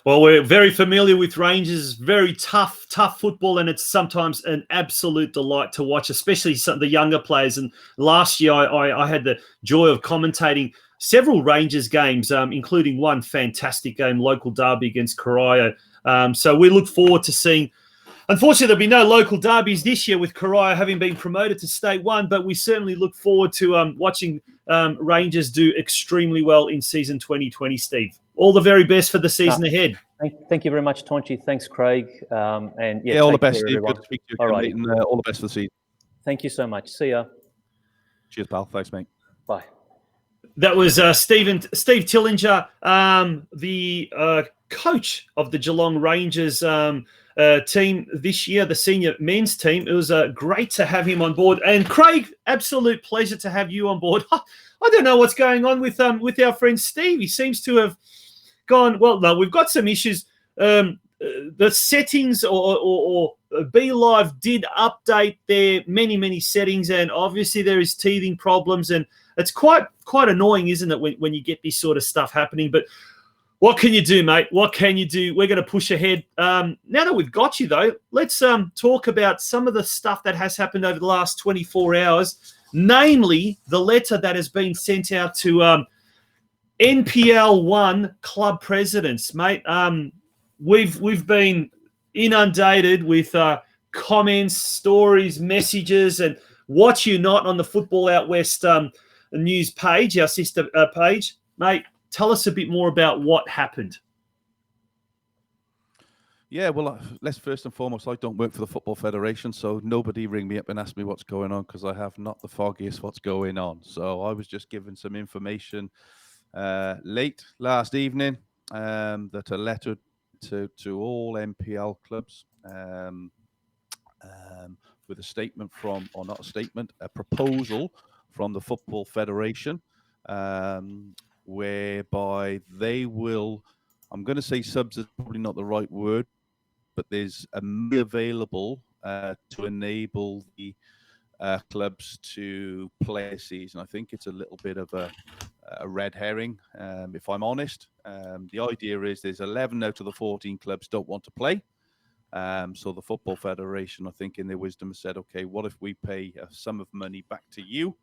Well, we're very familiar with Rangers, very tough football, and it's sometimes an absolute delight to watch, especially some of the younger players. And last year I had the joy of commentating several Rangers games, including one fantastic game, local derby against Croatia. So we look forward to seeing. Unfortunately, there'll be no local derbies this year with Croatia having been promoted to State 1, but we certainly look forward to watching Rangers do extremely well in season 2020, Steve. All the very best for the season ahead. Thank you very much, Tonci. Thanks, Craig. And yeah, all the best, Steve. Good to speak to you again, mate, and all the best for the season. Thank you so much. See ya. Cheers, pal. Thanks, mate. Bye. That was Steve Tillinger, the coach of the Geelong Rangers team this year, the senior men's team. It was great to have him on board. And Craig, absolute pleasure to have you on board. I don't know what's going on with our friend Steve. He seems to have gone, well, no, we've got some issues. The settings or Be Live did update their many settings, and obviously there is teething problems, and it's quite annoying, isn't it, when you get this sort of stuff happening? But what can you do, mate? What can you do? We're going to push ahead. Now that we've got you, though, let's talk about some of the stuff that has happened over the last 24 hours, namely the letter that has been sent out to NPL 1 club presidents, mate. We've been inundated with comments, stories, messages, and what you not on the Football Out West news page, our sister page. Mate, tell us a bit more about what happened. Yeah, well, let's first and foremost, I don't work for the Football Federation, so nobody ring me up and ask me what's going on, because I have not the foggiest what's going on. So I was just given some information late last evening that a letter to all NPL clubs with a statement from, or not a statement, a proposal from the Football Federation, whereby they will, I'm going to say subs is probably not the right word, but there's a money available to enable the clubs to play a season. I think it's a little bit of a red herring, if I'm honest. The idea is there's 11 out of the 14 clubs don't want to play. So the Football Federation, I think in their wisdom, has said, okay, what if we pay a sum of money back to you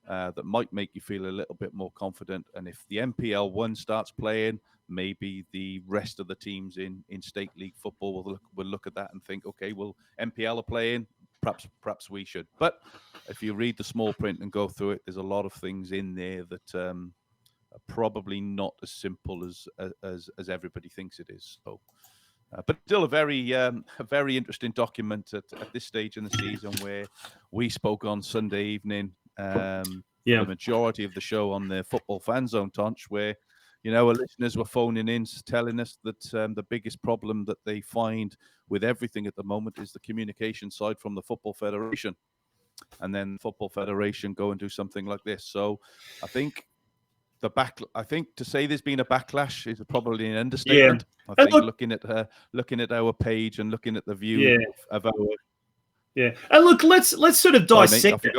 that might make you feel a little bit more confident. And if the NPL 1 starts playing, maybe the rest of the teams in state league football will look at that and think, okay, well, NPL are playing, perhaps we should. But if you read the small print and go through it, there's a lot of things in there that are probably not as simple as everybody thinks it is. So, but still a very interesting document at this stage in the season, where we spoke on Sunday evening. The majority of the show on the Football Fan Zone, Tonci, where our listeners were phoning in telling us that the biggest problem that they find with everything at the moment is the communication side from the Football Federation, and then the Football Federation go and do something like this. So I think to say there's been a backlash is probably an understatement. I think looking at our page and looking at the view of our and look, let's sort of dissect it.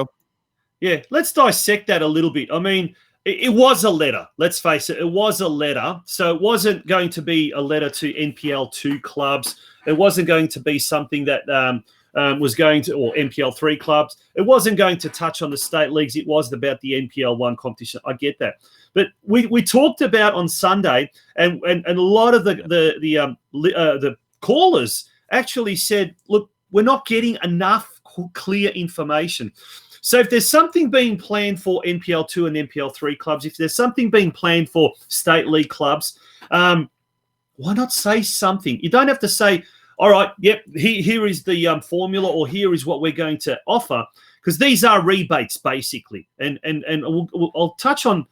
Yeah, let's dissect that a little bit. I mean, it was a letter. Let's face it, it was a letter. So it wasn't going to be a letter to NPL 2 clubs. It wasn't going to be something that was going to, or NPL 3 clubs. It wasn't going to touch on the state leagues. It was about the NPL 1 competition. I get that. But we talked about on Sunday, and a lot of the callers actually said, look, we're not getting enough clear information. So if there's something being planned for NPL 2 and NPL 3 clubs, if there's something being planned for state league clubs, why not say something? You don't have to say, all right, yep, here is the formula, or here is what we're going to offer, because these are rebates basically. And I'll touch on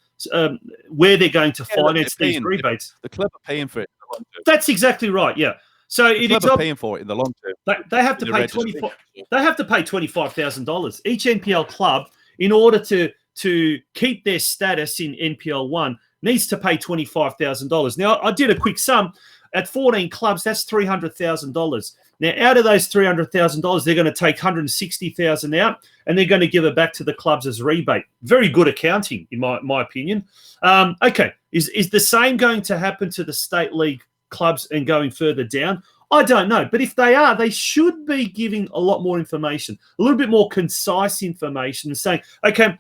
where they're going to finance these rebates. The club are paying for it. That's exactly right, yeah. So the club are paying for it in the long term. They have to pay $25,000 each NPL club in order to keep their status in NPL 1 needs to pay $25,000. Now, I did a quick sum. At 14 clubs, that's $300,000. Now, out of those $300,000, they're going to take $160,000 out, and they're going to give it back to the clubs as rebate. Very good accounting, in my opinion. Okay, is the same going to happen to the state league clubs and going further down? I don't know, but if they are, they should be giving a lot more information, a little bit more concise information, and saying, okay,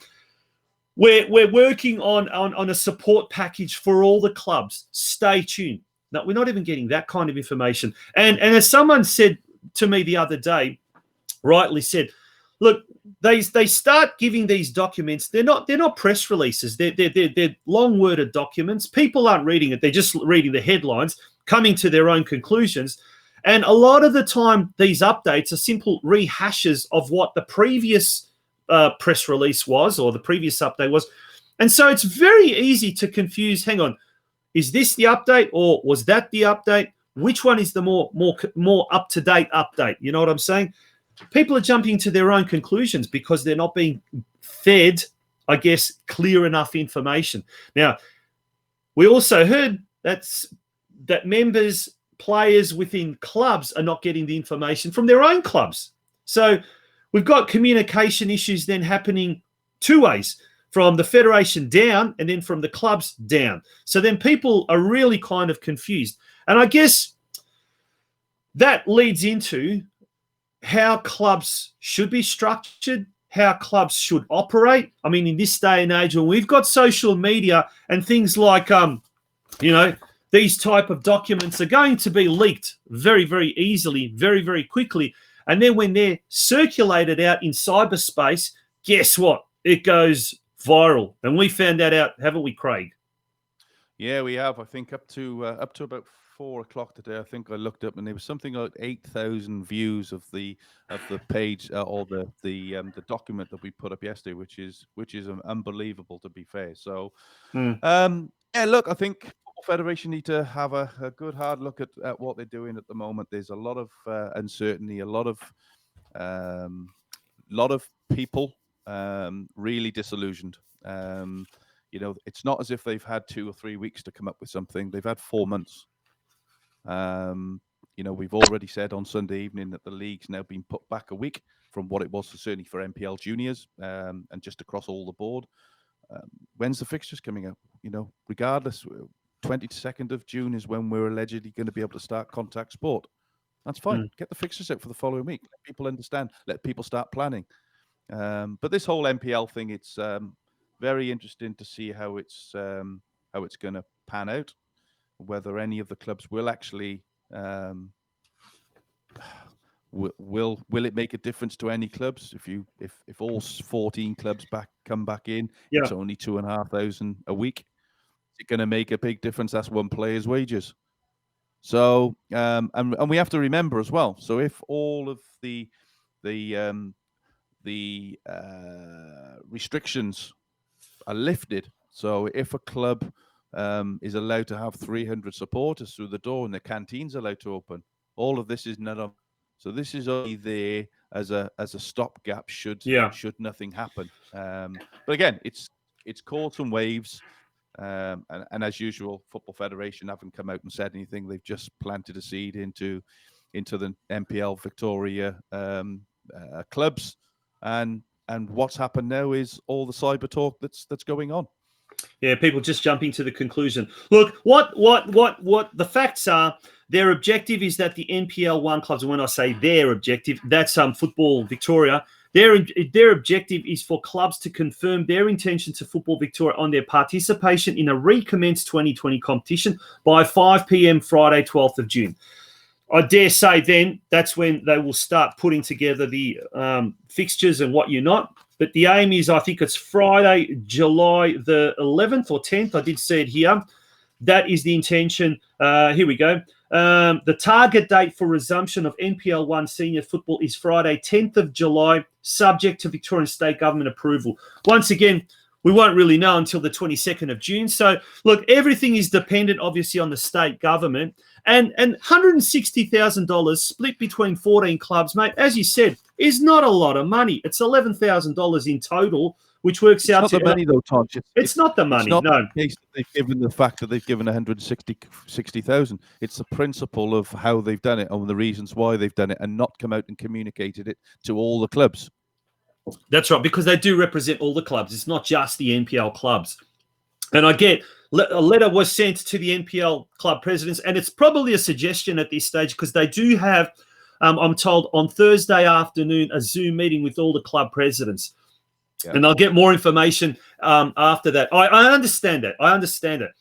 we're working on a support package for all the clubs. Stay tuned. No, we're not even getting that kind of information. And as someone said to me the other day, rightly said, look, they start giving these documents. They're not press releases. They're long-worded documents. People aren't reading it. They're just reading the headlines, coming to their own conclusions. And a lot of the time, these updates are simple rehashes of what the previous press release was, or the previous update was. And so it's very easy to confuse, hang on, is this the update, or was that the update? Which one is the more up-to-date update? You know what I'm saying? People are jumping to their own conclusions because they're not being fed, I guess, clear enough information. Now, we also heard that members, players within clubs are not getting the information from their own clubs. So we've got communication issues then happening two ways, from the federation down and then from the clubs down. So then people are really kind of confused. And I guess that leads into how clubs should be structured, how clubs should operate. I mean, in this day and age when we've got social media and things like, these type of documents are going to be leaked very, very easily, very, very quickly. And then when they're circulated out in cyberspace, guess what? It goes viral. And we found that out, haven't we, Craig? Yeah, we have. I think up to about 4 o'clock today, I think I looked up, and there was something like 8,000 views of the page or the document that we put up yesterday, which is unbelievable, to be fair. So, look, I think Football Federation need to have a good hard look at what they're doing at the moment. There's a lot of uncertainty, a lot of people really disillusioned. It's not as if they've had 2 or 3 weeks to come up with something. They've had 4 months. We've already said on Sunday evening that the league's now been put back a week from what it was, certainly for NPL juniors, and just across all the board. When's the fixtures coming up? Regardless, 22nd of June is when we're allegedly going to be able to start contact sport. That's fine. Get the fixtures out for the following week. Let people understand. Let people start planning. But this whole NPL thing, it's very interesting to see how it's going to pan out. Whether any of the clubs will actually will it make a difference to any clubs? If all 14 clubs come back in, it's only 2,500 a week. Is it going to make a big difference? That's one player's wages. So and we have to remember as well. So if all of the restrictions are lifted, so if a club is allowed to have 300 supporters through the door and the canteens are allowed to open, all of this is none of. So this is only there as a stopgap should nothing happen. But again, it's caused some waves. And as usual, Football Federation haven't come out and said anything. They've just planted a seed into the NPL Victoria clubs, and what's happened now is all the cyber talk that's going on. Yeah, people just jumping to the conclusion. Look, what the facts are. Their objective is that the NPL 1 clubs, and when I say their objective, that's Football Victoria. Their objective is for clubs to confirm their intention to Football Victoria on their participation in a recommenced 2020 competition by 5 p.m. Friday, 12th of June. I dare say then that's when they will start putting together the fixtures and what you're not. But the aim is, I think it's Friday, July the 11th or 10th. I did see it here. That is the intention. Here we go. The target date for resumption of NPL 1 senior football is Friday, 10th of July, subject to Victorian State Government approval. Once again, we won't really know until the 22nd of June. So, look, everything is dependent, obviously, on the state government. And $160,000 split between 14 clubs, mate, as you said, is not a lot of money. It's $11,000 in total, which works out to... It's not the money, though, Tonci. It's not the money, no. The case that they've given the fact that they've given 160,000. It's the principle of how they've done it and the reasons why they've done it, and not come out and communicated it to all the clubs. That's right, because they do represent all the clubs. It's not just the NPL clubs. And I get a letter was sent to the NPL club presidents, and it's probably a suggestion at this stage because they do have, I'm told, on Thursday afternoon, a Zoom meeting with all the club presidents. Yeah. And I'll get more information after that. I understand that. I understand it.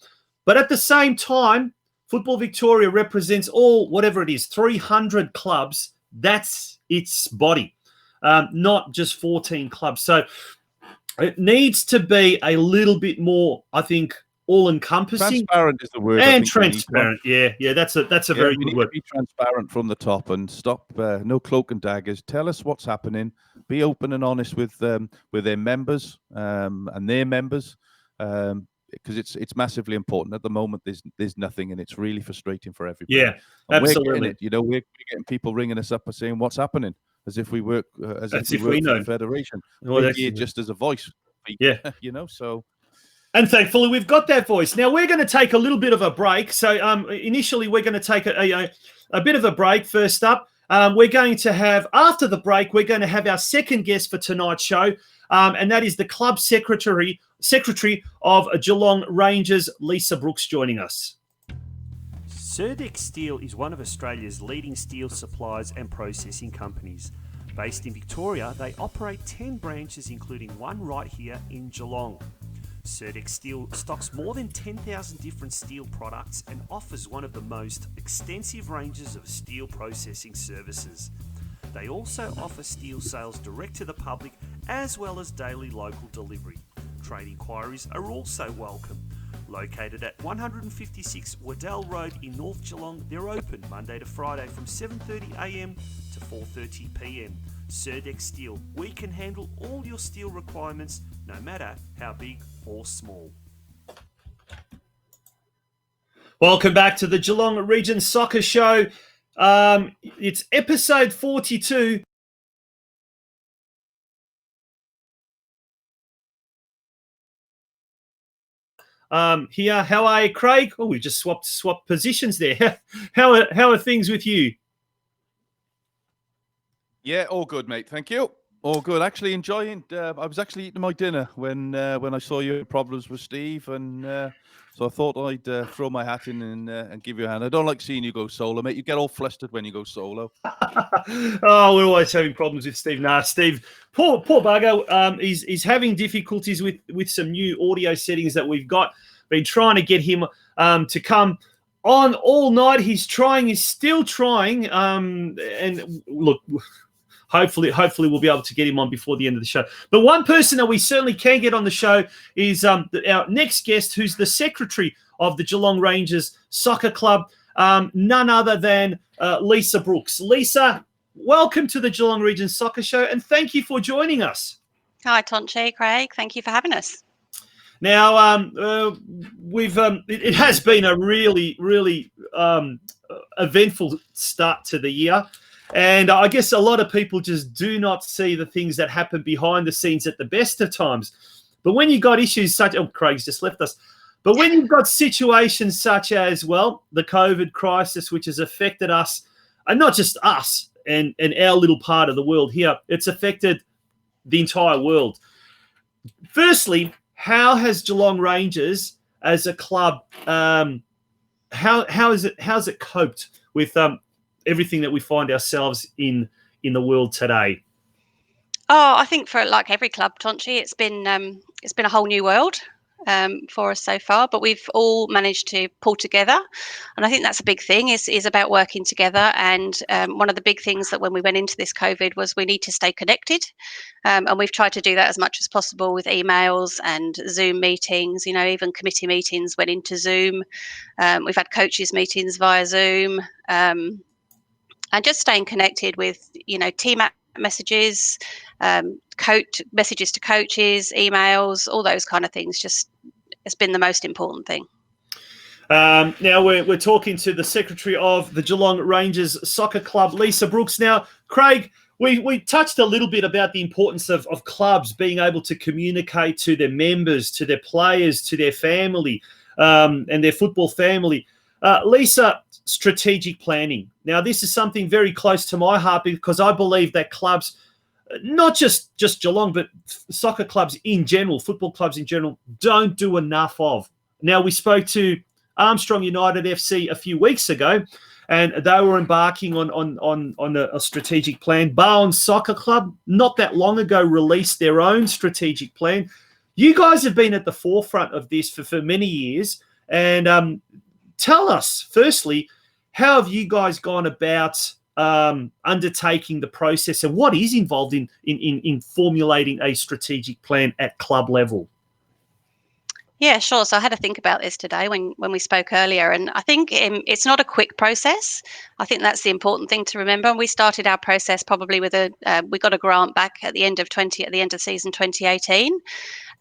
But at the same time, Football Victoria represents all, whatever it is, 300 clubs. That's its body, not just 14 clubs. So it needs to be a little bit more, I think, all-encompassing. Transparent is the word. And transparent, yeah. That's a very good word. Be transparent from the top and stop. No cloak and daggers. Tell us what's happening. Be open and honest with their members and their members, because it's massively important. At the moment, there's nothing, and it's really frustrating for everybody. Yeah, and absolutely. We're getting people ringing us up and saying what's happening, as if we work if we work for the federation. Well, we're here just as a voice. Yeah, so. And thankfully, we've got that voice. Now, we're going to take a little bit of a break. So initially, we're going to take a bit of a break first up. We're going to have, after the break, we're going to have our second guest for tonight's show, and that is the club secretary of Geelong Rangers, Lisa Brooks, joining us. Surdex Steel is one of Australia's leading steel suppliers and processing companies. Based in Victoria, they operate 10 branches, including one right here in Geelong. Surdex Steel stocks more than 10,000 different steel products and offers one of the most extensive ranges of steel processing services. They also offer steel sales direct to the public as well as daily local delivery. Trade inquiries are also welcome. Located at 156 Waddell Road in North Geelong, they're open Monday to Friday from 7:30am to 4:30pm. Surdex Steel, we can handle all your steel requirements, no matter how big or small. Welcome back to the Geelong Region Soccer Show. It's episode 42. Here, how are you, Craig? Oh, we just swapped positions there. How are things with you? Yeah, all good, mate. Thank you. All good. Actually enjoying. I was actually eating my dinner when I saw your problems with Steve, and So I thought I'd throw my hat in and give you a hand. I don't like seeing you go solo, mate. You get all flustered when you go solo. Oh, we're always having problems with Steve. Nah, Steve, poor bugger. He's having difficulties with some new audio settings that we've got. Been trying to get him to come on all night. He's still trying. And look, hopefully we'll be able to get him on before the end of the show. But one person that we certainly can get on the show is our next guest, who's the secretary of the Geelong Rangers Soccer Club, none other than Lisa Brooks. Lisa, welcome to the Geelong Region Soccer Show, and thank you for joining us. Hi, Tonci, Craig. Thank you for having us. Now, it has been a really, really eventful start to the year. And I guess a lot of people just do not see the things that happen behind the scenes at the best of times. But when you've got issues such... Oh, Craig's just left us. But when you've got situations such as, well, the COVID crisis, which has affected us, and not just us and our little part of the world here, it's affected the entire world. Firstly, how has Geelong Rangers as a club, how's it coped with everything that we find ourselves in the world today? Oh, I think for like every club, Tonci, it's been a whole new world for us so far, but we've all managed to pull together, and I think that's a big thing is about working together. And one of the big things that when we went into this COVID was we need to stay connected, and we've tried to do that as much as possible with emails and Zoom meetings. Even committee meetings went into Zoom. We've had coaches meetings via Zoom. And just staying connected with, team messages, messages to coaches, emails, all those kind of things. Just it's been the most important thing. Now we're talking to the secretary of the Geelong Rangers Soccer Club, Lisa Brooks. Now, Craig, we touched a little bit about the importance of clubs being able to communicate to their members, to their players, to their family, and their football family. Lisa, strategic planning. Now, this is something very close to my heart because I believe that clubs, not just Geelong, but soccer clubs in general, football clubs in general, don't do enough of. Now, we spoke to Armstrong United FC a few weeks ago, and they were embarking on a strategic plan. Bowen Soccer Club, not that long ago, released their own strategic plan. You guys have been at the forefront of this for many years, and tell us, firstly, how have you guys gone about undertaking the process, and what is involved in formulating a strategic plan at club level? Yeah, sure. So I had to think about this today when we spoke earlier, and I think it's not a quick process. I think that's the important thing to remember. We started our process probably with we got a grant back at the end of season 2018.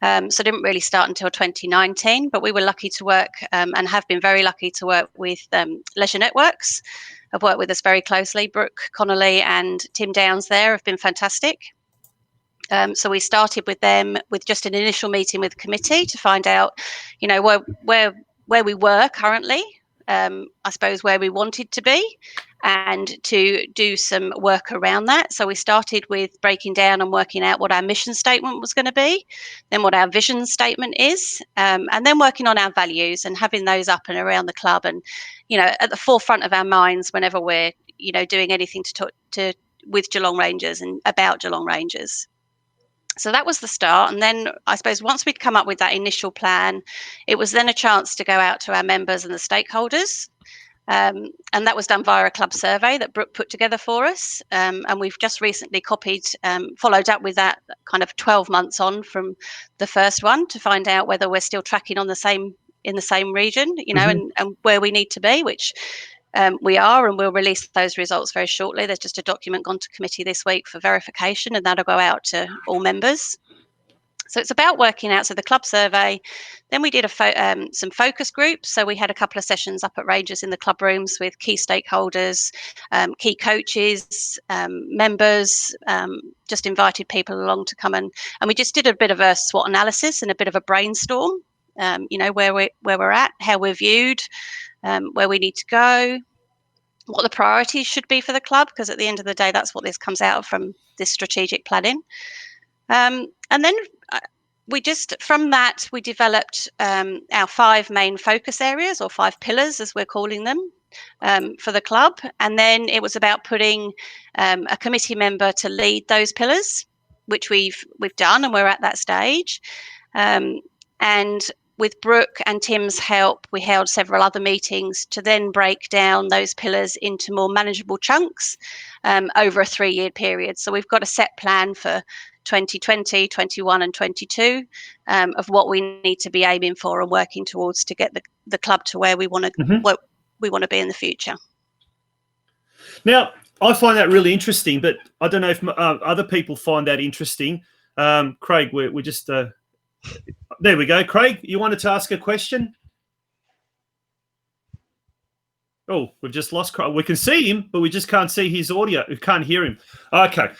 So didn't really start until 2019, but we were lucky to work and have been very lucky to work with Leisure Networks. Have worked with us very closely. Brooke Connolly and Tim Downs there have been fantastic. So we started with them with just an initial meeting with the committee to find out, where we were currently, I suppose where we wanted to be, and to do some work around that. So we started with breaking down and working out what our mission statement was going to be, then what our vision statement is, and then working on our values and having those up and around the club, and at the forefront of our minds whenever we're doing anything to talk with Geelong Rangers and about Geelong Rangers. So that was the start. And then I suppose once we'd come up with that initial plan, it was then a chance to go out to our members and the stakeholders. And that was done via a club survey that Brooke put together for us. And we've just recently followed up with that kind of 12 months on from the first one to find out whether we're still tracking in the same region, and where we need to be, which we are, and we'll release those results very shortly. There's just a document gone to committee this week for verification, and that'll go out to all members. So it's about working out. So the club survey, then we did some focus groups. So we had a couple of sessions up at Rangers in the club rooms with key stakeholders, key coaches, members, just invited people along to come and we just did a bit of a SWOT analysis and a bit of a brainstorm, where we're at, how we're viewed, where we need to go, what the priorities should be for the club, because at the end of the day, that's what this comes out of from this strategic planning. And then from that, we developed our 5 main focus areas, or 5 pillars, as we're calling them, for the club. And then it was about putting a committee member to lead those pillars, which we've done, and we're at that stage. And with Brooke and Tim's help, we held several other meetings to then break down those pillars into more manageable chunks over a 3-year period. So we've got a set plan for 2020, 21 and 22 of what we need to be aiming for and working towards to get the club to where we want to be in the future. Now, I find that really interesting, but I don't know if other people find that interesting. Craig, we're just... there we go. Craig, you wanted to ask a question? Oh, we've just lost Craig. We can see him, but we just can't see his audio. We can't hear him. Okay.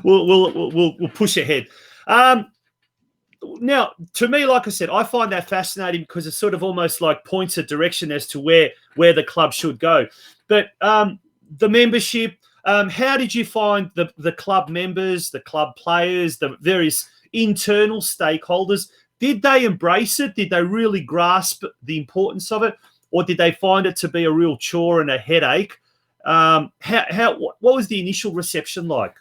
We'll push ahead. Now, to me, like I said, I find that fascinating because it sort of almost like points a direction as to where the club should go. But the membership, how did you find the club members, the club players, the various internal stakeholders? Did they embrace it? Did they really grasp the importance of it? Or did they find it to be a real chore and a headache? What was the initial reception like?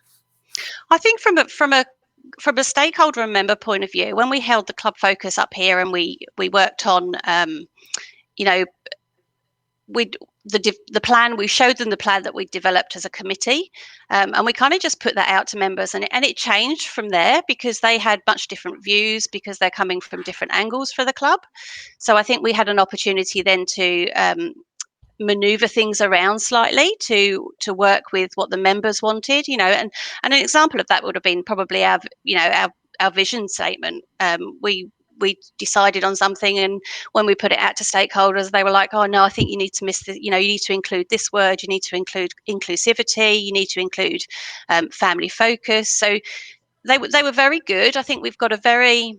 I think from a stakeholder and member point of view, when we held the club focus up here and we worked on, the plan, we showed them the plan that we developed as a committee, and we kind of just put that out to members, and it changed from there because they had much different views because they're coming from different angles for the club. So I think we had an opportunity then to maneuver things around slightly to work with what the members wanted, and an example of that would have been probably our vision statement. We decided on something, and when we put it out to stakeholders, they were like, "Oh no, I think you need to you need to include this word. You need to include inclusivity. You need to include family focus." So they were very good. I think we've got a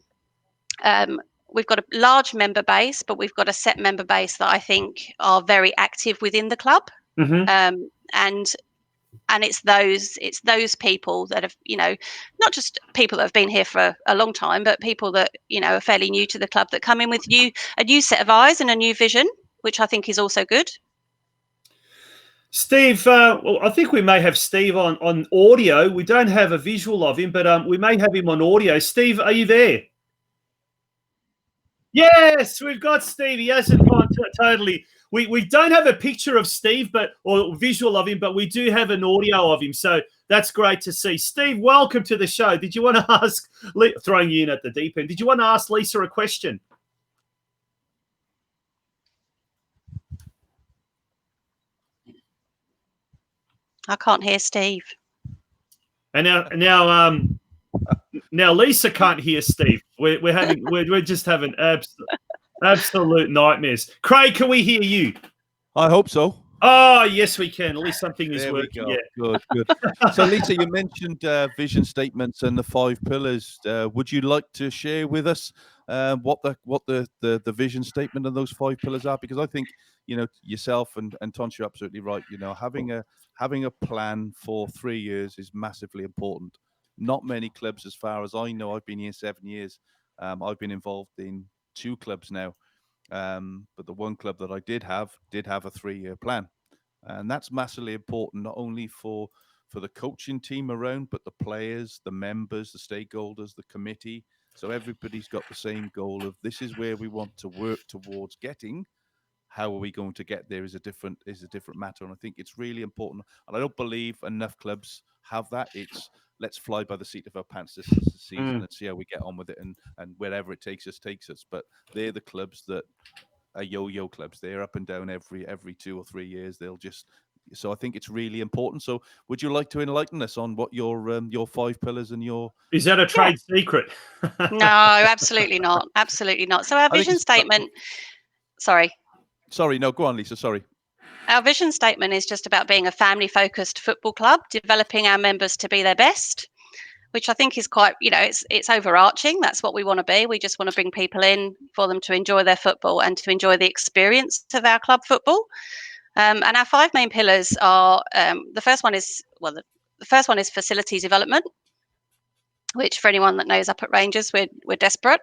large member base, but we've got a set member base that I think are very active within the club. Mm-hmm. And it's those people that have, not just people that have been here for a long time, but people that, are fairly new to the club that come in with a new set of eyes and a new vision, which I think is also good. Steve, I think we may have Steve on audio. We don't have a visual of him, but we may have him on audio. Steve, are you there? Yes, we've got Steve. He hasn't gone totally. We don't have a picture of Steve, or visual of him, but we do have an audio of him. So that's great to see. Steve, welcome to the show. Did you want to ask, throwing you in at the deep end, did you want to ask Lisa a question? I can't hear Steve. And now Lisa can't hear Steve. We're just having absolute nightmares. Craig, can we hear you? I hope so. Oh, yes, we can. At least something is there working. We go. Yeah. Good. So, Lisa, you mentioned vision statements and the 5 pillars. Would you like to share with us what the vision statement and those 5 pillars are? Because I think yourself and Tonci are absolutely right. Having a plan for 3 years is massively important. Not many clubs, as far as I know, I've been here 7 years. I've been involved in 2 clubs now. But the one club that I did have a 3-year plan. And that's massively important, not only for the coaching team around, but the players, the members, the stakeholders, the committee. So everybody's got the same goal of this is where we want to work towards getting. How are we going to get there is a different matter. And I think it's really important. And I don't believe enough clubs have that. It's let's fly by the seat of our pants this season and see how we get on with it. And wherever it takes us. But they're the clubs that are yo-yo clubs. They're up and down every 2 or 3 years. So I think it's really important. So would you like to enlighten us on what your 5 pillars and your... Is that a trade secret? No, absolutely not. Absolutely not. So our vision statement... Sorry, no, go on, Lisa. Sorry. Our vision statement is just about being a family-focused football club, developing our members to be their best, which I think is quite, it's overarching. That's what we want to be. We just want to bring people in for them to enjoy their football and to enjoy the experience of our club football. And our 5 main pillars are, the first one is facility development. which for anyone that knows up at Rangers, we're desperate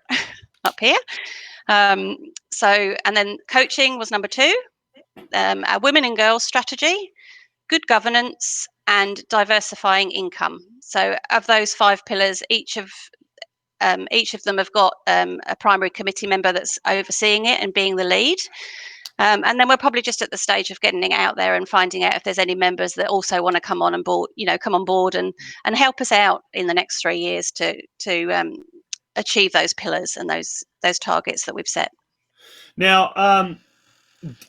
up here. And then coaching was number 2. Our women and girls strategy, good governance, and diversifying income. So of those 5 pillars, each of them have got a primary committee member that's overseeing it and being the lead. And then we're probably just at the stage of getting it out there and finding out if there's any members that also want to come on board and help us out in the next 3 years to achieve those pillars and those targets that we've set. Now,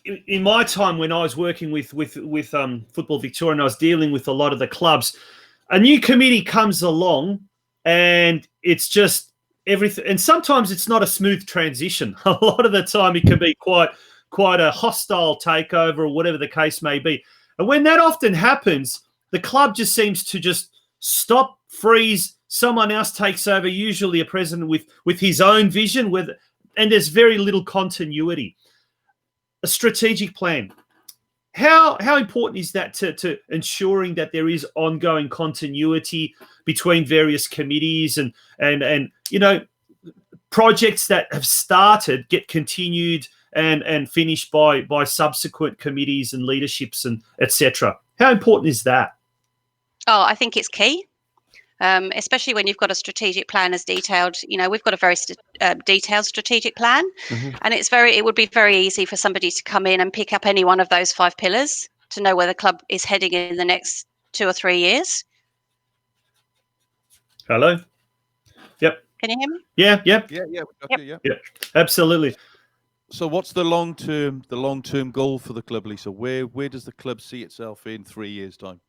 in my time when I was working with Football Victoria and I was dealing with a lot of the clubs, a new committee comes along and it's just everything. And sometimes it's not a smooth transition. A lot of the time it can be quite a hostile takeover or whatever the case may be. And when that often happens, the club just seems to just stop, freeze, someone else takes over, usually a president with his own vision, and there's very little continuity. A strategic plan. How important is that to ensuring that there is ongoing continuity between various committees and projects that have started get continued and finished by subsequent committees and leaderships and etc. How important is that? Oh, I think it's key. Especially when you've got a strategic plan as detailed. We've got a very detailed strategic plan, and it would be very easy for somebody to come in and pick up any one of those 5 pillars to know where the club is heading in the next 2 or 3 years. Hello? Yep. Can you hear me? Yeah. Yeah, Absolutely. So what's the long-term goal for the club, Lisa? Where does the club see itself in 3 years' time?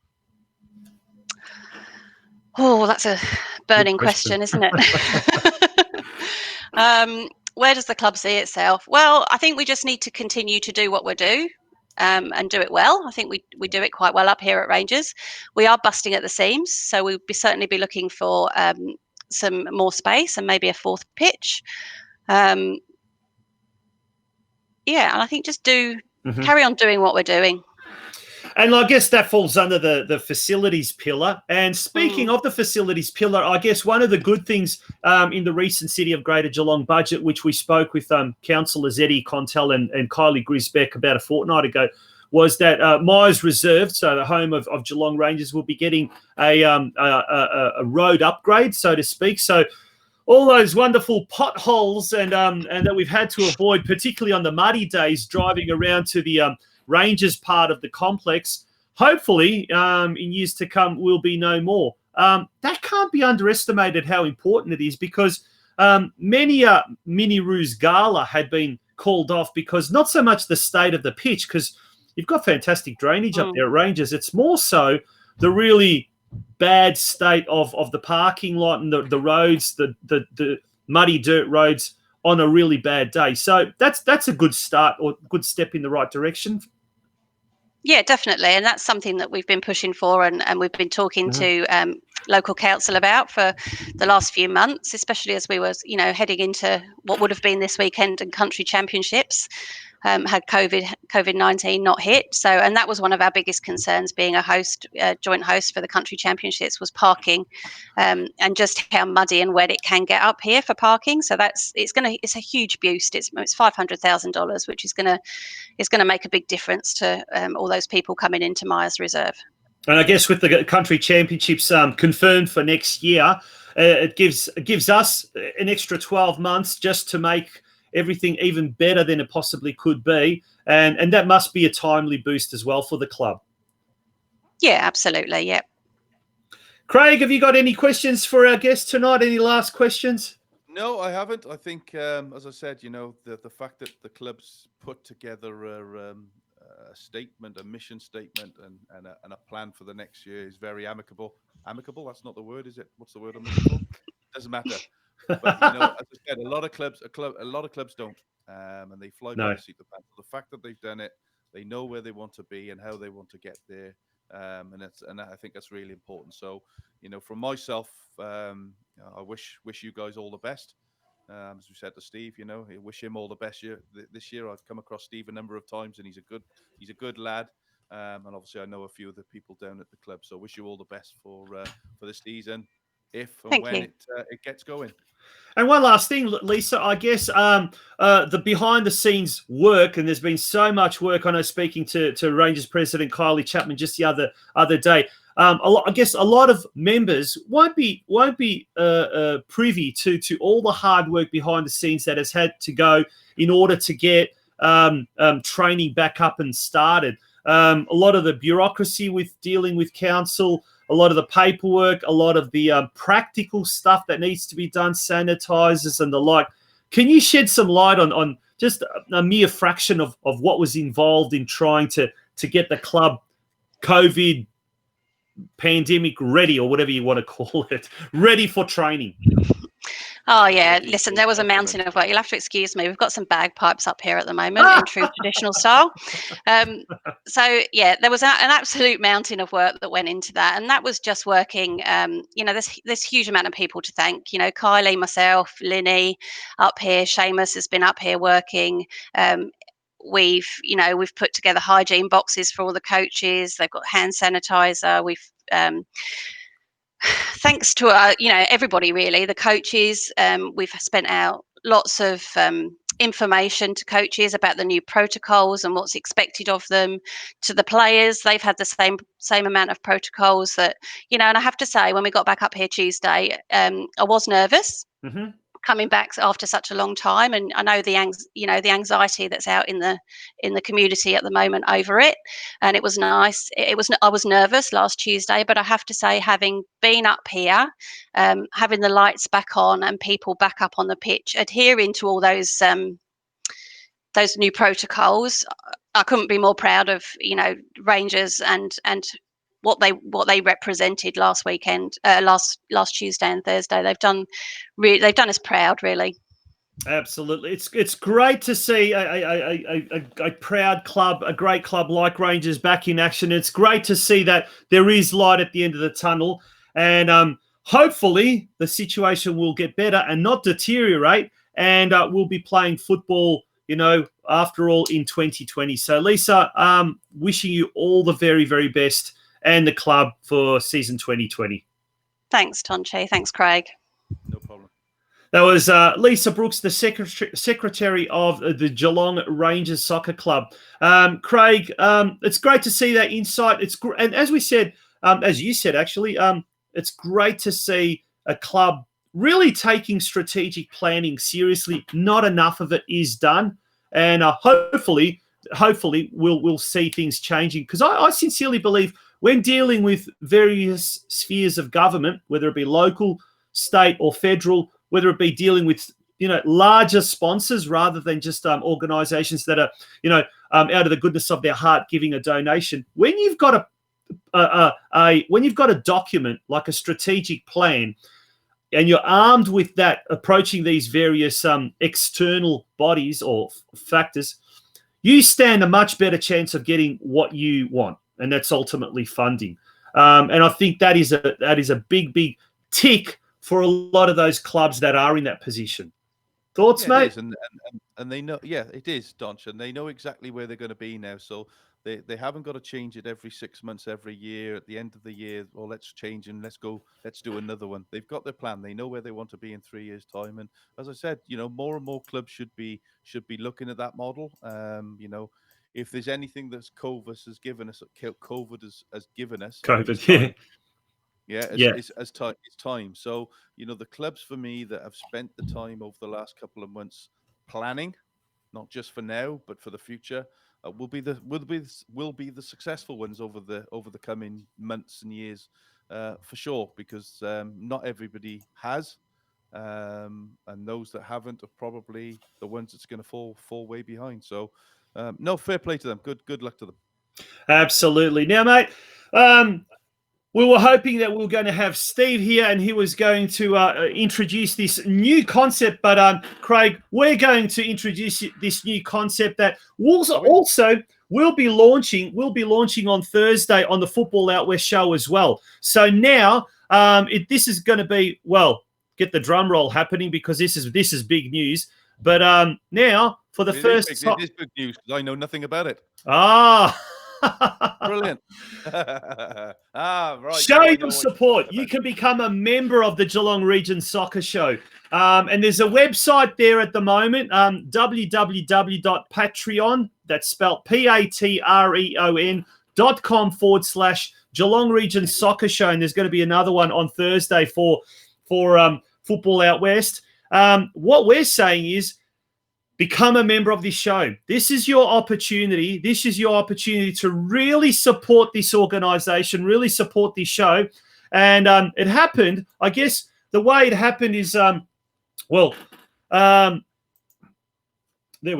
Oh, that's a burning question, isn't it? Where does the club see itself? Well, I think we just need to continue to do what we do and do it well. I think we do it quite well up here at Rangers. We are busting at the seams, so we'll certainly be looking for some more space and maybe a 4th pitch. And I think just carry on doing what we're doing. And I guess that falls under the facilities pillar. And speaking of the facilities pillar, I guess one of the good things in the recent City of Greater Geelong budget, which we spoke with councillors Eddie Contel and Kylie Grisbeck about a fortnight ago, was that Myers Reserve, so the home of Geelong Rangers, will be getting a road upgrade, so to speak. So all those wonderful potholes and that we've had to avoid, particularly on the muddy days, driving around to the Rangers part of the complex, hopefully in years to come will be no more. That can't be underestimated how important it is, because many a Mini Roos gala had been called off because not so much the state of the pitch, because you've got fantastic drainage up there at Rangers. It's more so the really bad state of the parking lot and the roads, the muddy dirt roads on a really bad day. So that's a good start or good step in the right direction. Yeah, definitely. And that's something that we've been pushing for and we've been talking to local council about for the last few months, especially as we were, heading into what would have been this weekend and country championships. Had COVID-19 not hit. So, and that was one of our biggest concerns, being a host, joint host for the country championships, was parking, and just how muddy and wet it can get up here for parking. So it's a huge boost. It's $500,000, which is going to make a big difference to all those people coming into Myers Reserve. And I guess with the country championships confirmed for next year, it gives us an extra 12 months just to make everything even better than it possibly could be. And that must be a timely boost as well for the club. Yeah, absolutely. Yeah. Craig, have you got any questions for our guest tonight? Any last questions? No, I haven't. I think, as I said, the fact that the club's put together a statement, a mission statement, and a plan for the next year is very amicable. Amicable? That's not the word, is it? What's the word I'm looking for? Doesn't matter. But as I said, a lot of clubs don't, and they fly by the seat of the pants. The fact that they've done it, they know where they want to be and how they want to get there, and I think that's really important. So, from myself, I wish you guys all the best. As we said to Steve, I wish him all the best this year. I've come across Steve a number of times, and he's a good lad. And obviously, I know a few of the people down at the club. So, I wish you all the best for this season. if and Thank when you. it gets going. And one last thing, Lisa, I guess the behind the scenes work, and there's been so much work. I know speaking to Rangers President Kylie Chapman just the other day. I guess a lot of members won't be privy to all the hard work behind the scenes that has had to go in order to get training back up and started. A lot of the bureaucracy with dealing with council, a lot of the paperwork, a lot of the practical stuff that needs to be done, sanitizers and the like. Can you shed some light on just a mere fraction of what was involved in trying to get the club COVID pandemic ready, or whatever you want to call it, ready for training? Oh, yeah. Listen, there was a mountain of work. You'll have to excuse me. We've got some bagpipes up here at the moment in true traditional style. So, yeah, there was an absolute mountain of work that went into that. And that was just working. There's huge amount of people to thank. Kylie, myself, Linny up here. Seamus has been up here working. We've put together hygiene boxes for all the coaches. They've got hand sanitizer. We've thanks to everybody, really, the coaches. We've spent out lots of information to coaches about the new protocols and what's expected of them. To the players, they've had the same amount of protocols that, and I have to say, when we got back up here Tuesday, I was nervous. Mm-hmm. Coming back after such a long time, and I know the anxiety that's out in the community at the moment over it, and it was nice. I was nervous last Tuesday, but I have to say, having been up here, having the lights back on and people back up on the pitch, adhering to all those new protocols, I couldn't be more proud of Rangers and what they represented last weekend, last Tuesday and Thursday. They've done us proud, really. Absolutely, it's great to see a proud club, a great club like Rangers back in action. It's great to see that there is light at the end of the tunnel, and hopefully the situation will get better and not deteriorate, and we'll be playing football, after all, in 2020. So, Lisa, wishing you all the very, very best, and the club for season 2020. Thanks, Tonci. Thanks, Craig. No problem. That was Lisa Brooks, the secretary of the Geelong Rangers Soccer Club. Craig, it's great to see that insight. And as we said, as you said, actually, it's great to see a club really taking strategic planning seriously. Not enough of it is done, and hopefully we'll see things changing, because I sincerely believe, when dealing with various spheres of government, whether it be local, state or federal, whether it be dealing with larger sponsors rather than just organisations that are out of the goodness of their heart giving a donation, when you've got a document like a strategic plan, and you're armed with that, approaching these various external bodies or factors, you stand a much better chance of getting what you want, and that's ultimately funding. And I think that is a big tick for a lot of those clubs that are in that position. Thoughts, mate? It is, and they know, it is, Donch, and they know exactly where they're going to be now. So they haven't got to change it every 6 months, every year. At the end of the year, well, let's change and let's do another one. They've got their plan. They know where they want to be in 3 years' time. And as I said, more and more clubs should be looking at that model. If there's anything that's COVID has given us, it's time. So, the clubs for me that have spent the time over the last couple of months planning, not just for now, but for the future, will be the successful ones over the coming months and years, for sure, because not everybody has, and those that haven't are probably the ones that's going to fall way behind. So, no, fair play to them. Good luck to them. Absolutely. Now, mate, we were hoping that we were going to have Steve here, and he was going to introduce this new concept. But Craig, we're going to introduce this new concept that we'll be launching on Thursday on the Football Out West show as well. So now this is going to be, well, get the drum roll happening, because this is big news. But now for the first time, it is big news, because I know nothing about it. Brilliant. Right. Show your support. You can become a member of the Geelong Region Soccer Show. And there's a website there at the moment, www.patreon, that's spelled patreon.com/Geelong Region Soccer Show. And there's going to be another one on Thursday for Football Out West. What we're saying is, become a member of this show. This is your opportunity. This is your opportunity to really support this organisation, really support this show. And it happened, I guess the way it happened is, there we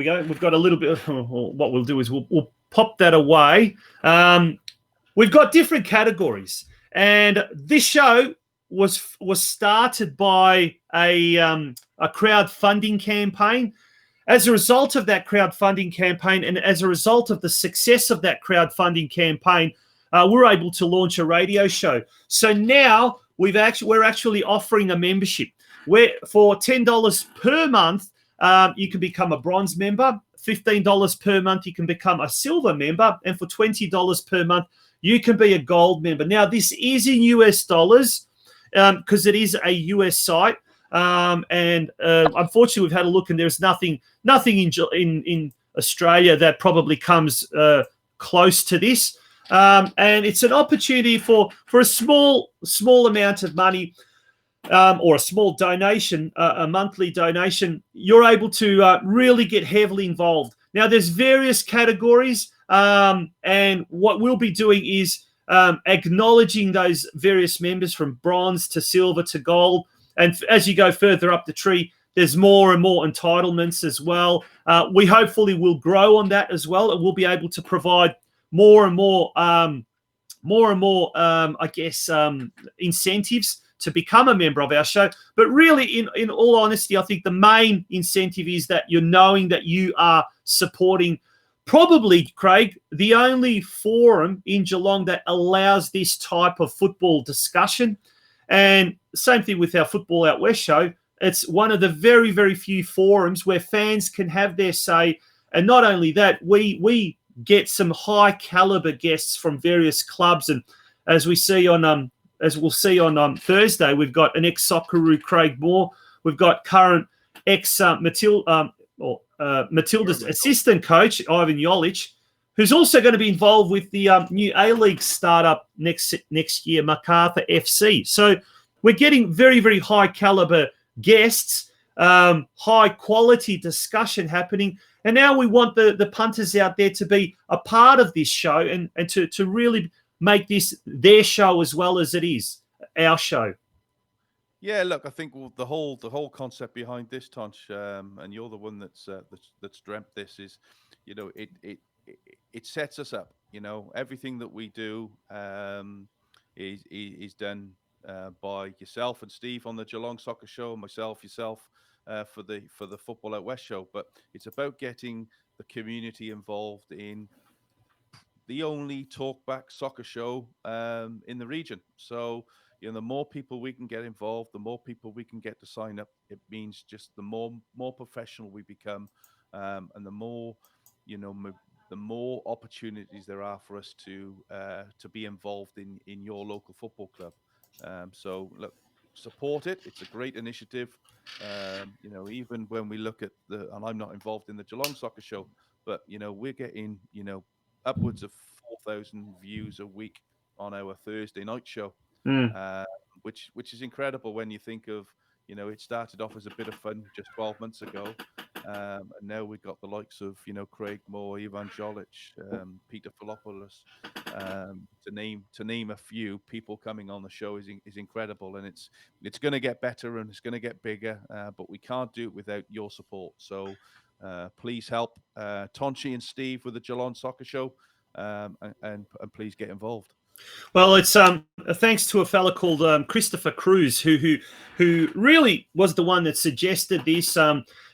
go. We've got a little bit of, what we'll do is we'll pop that away. We've got different categories. And this show was started by a crowdfunding campaign. As a result of that crowdfunding campaign and as a result of the success of that crowdfunding campaign, we're able to launch a radio show. So now we're actually offering a membership where for $10 per month, you can become a bronze member. $15 per month, you can become a silver member. And for $20 per month, you can be a gold member. Now, this is in US dollars because it is a US site. Unfortunately, we've had a look, and there's nothing in Australia that probably comes close to this. And it's an opportunity for a small amount of money or a small donation, a monthly donation. You're able to really get heavily involved. Now, there's various categories, and what we'll be doing is acknowledging those various members from bronze to silver to gold. And as you go further up the tree, there's more and more entitlements as well. We hopefully will grow on that as well, and we'll be able to provide more and more, incentives to become a member of our show. But really, in all honesty, I think the main incentive is that you're knowing that you are supporting, probably, Craig, the only forum in Geelong that allows this type of football discussion. And same thing with our Football Out West show. It's one of the very, very few forums where fans can have their say. And not only that, we get some high caliber guests from various clubs. And as we'll see on Thursday, we've got an ex-Socceroo, Craig Moore. We've got current Matilda's assistant coach, Ivan Jolic, who's also going to be involved with the new A-League startup next year, MacArthur FC. So we're getting very, very high caliber guests, high quality discussion happening. And now we want the punters out there to be a part of this show and to really make this their show as well as it is our show. Yeah, look, I think the whole concept behind this, Tonci, and you're the one that's dreamt this, is, it sets us up. Everything that we do is done by yourself and Steve on the Geelong Soccer Show, and yourself for the Football Out West show. But it's about getting the community involved in the only talkback soccer show in the region. So the more people we can get involved, the more people we can get to sign up. It means just the more professional we become, and the more the more opportunities there are for us to be involved in your local football club. So look, support it. It's a great initiative. Even when we look at and I'm not involved in the Geelong Soccer Show, but we're getting upwards of 4,000 views a week on our Thursday night show, which is incredible when you think of it started off as a bit of fun just 12 months ago. And now we've got the likes of, Craig Moore, Ivan Jolic, Peter Filopoulos, to name a few. People coming on the show is incredible, and it's going to get better and it's going to get bigger, but we can't do it without your support. So please help Tonci and Steve with the Geelong Soccer Show, and please get involved. Well, it's thanks to a fella called Christopher Cruz, who really was the one that suggested this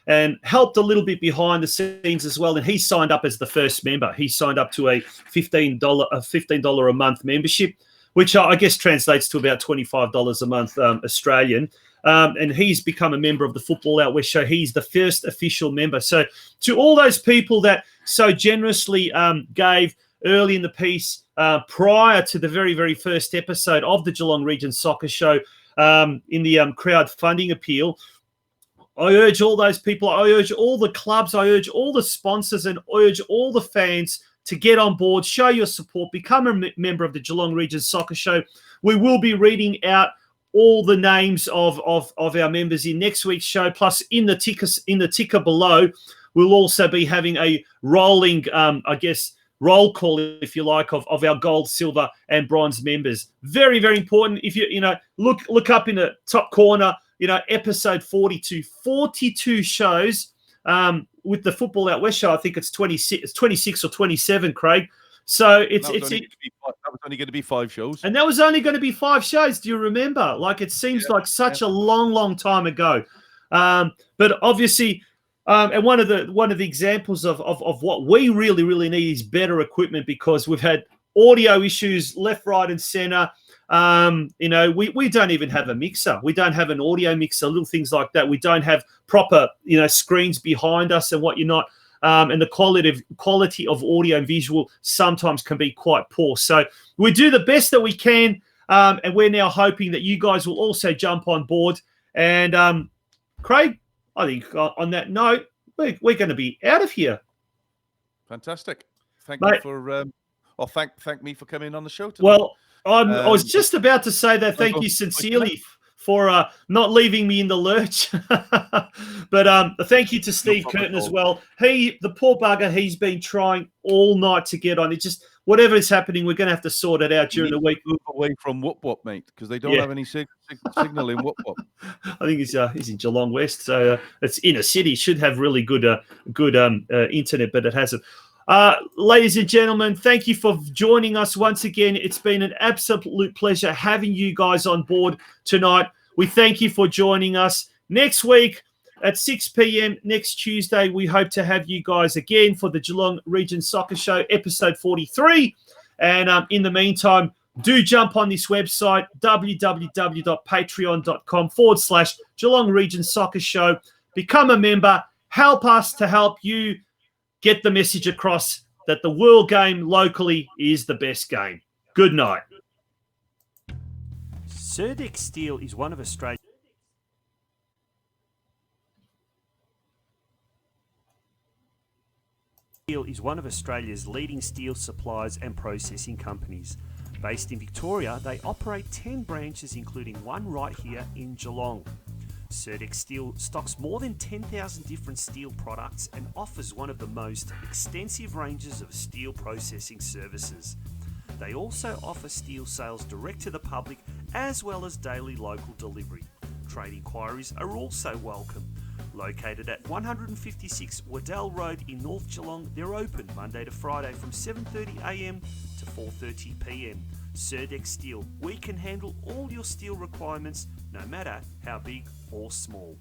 and helped a little bit behind the scenes as well. And he signed up as the first member. He signed up to a $15 a month membership, which I guess translates to about $25 a month Australian. And he's become a member of the Football Out West show. He's the first official member. So to all those people that so generously gave early in the piece prior to the very, very first episode of the Geelong Region Soccer Show in the crowdfunding appeal. I urge all those people, I urge all the clubs, I urge all the sponsors, and urge all the fans to get on board, show your support, become a member of the Geelong Region Soccer Show. We will be reading out all the names of our members in next week's show, plus in the ticker below, we'll also be having a rolling, roll call, if you like, of our gold, silver, and bronze members. Very, very important. If you look up in the top corner, episode 42 shows with the Football Out West show. I think it's 26 or 27, Craig. So that was only going to be 5 shows, and that was only going to be 5 shows. Do you remember? Like, it seems like such a long time ago. But obviously, and one of the examples of what we really need is better equipment, because we've had audio issues left, right, and center. We don't even have a mixer. We don't have an audio mixer, little things like that. We don't have proper, screens behind us and whatnot. And the quality of audio and visual sometimes can be quite poor. So we do the best that we can, and we're now hoping that you guys will also jump on board. And Craig, I think on that note, we're going to be out of here. Fantastic. Thank you for thank me for coming on the show today. Well, I was just about to say that. Thank you sincerely for not leaving me in the lurch. But thank you to Steve Curtin as well. The poor bugger, he's been trying all night to get on. It just, whatever is happening, we're going to have to sort it out during the week. Move away from Whoop Whoop, mate, because they don't have any signal in Whoop Whoop. I think he's in Geelong West, so it's inner city. Should have really good internet, but it hasn't. Ladies and gentlemen, thank you for joining us once again. It's been an absolute pleasure having you guys on board tonight. We thank you for joining us. Next week at 6 p.m. next Tuesday, we hope to have you guys again for the Geelong Region Soccer Show, episode 43. And in the meantime, do jump on this website, www.patreon.com/Geelong Region Soccer Show. Become a member. Help us to help you get the message across that the world game locally is the best game. Good night. Surdex Steel is one of Australia's leading steel suppliers and processing companies. Based in Victoria, they operate 10 branches, including one right here in Geelong. Surdex Steel stocks more than 10,000 different steel products and offers one of the most extensive ranges of steel processing services. They also offer steel sales direct to the public, as well as daily local delivery. Trade inquiries are also welcome. Located at 156 Waddell Road in North Geelong, they're open Monday to Friday from 7:30am to 4:30pm. Surdex Steel, we can handle all your steel requirements, no matter how big or small.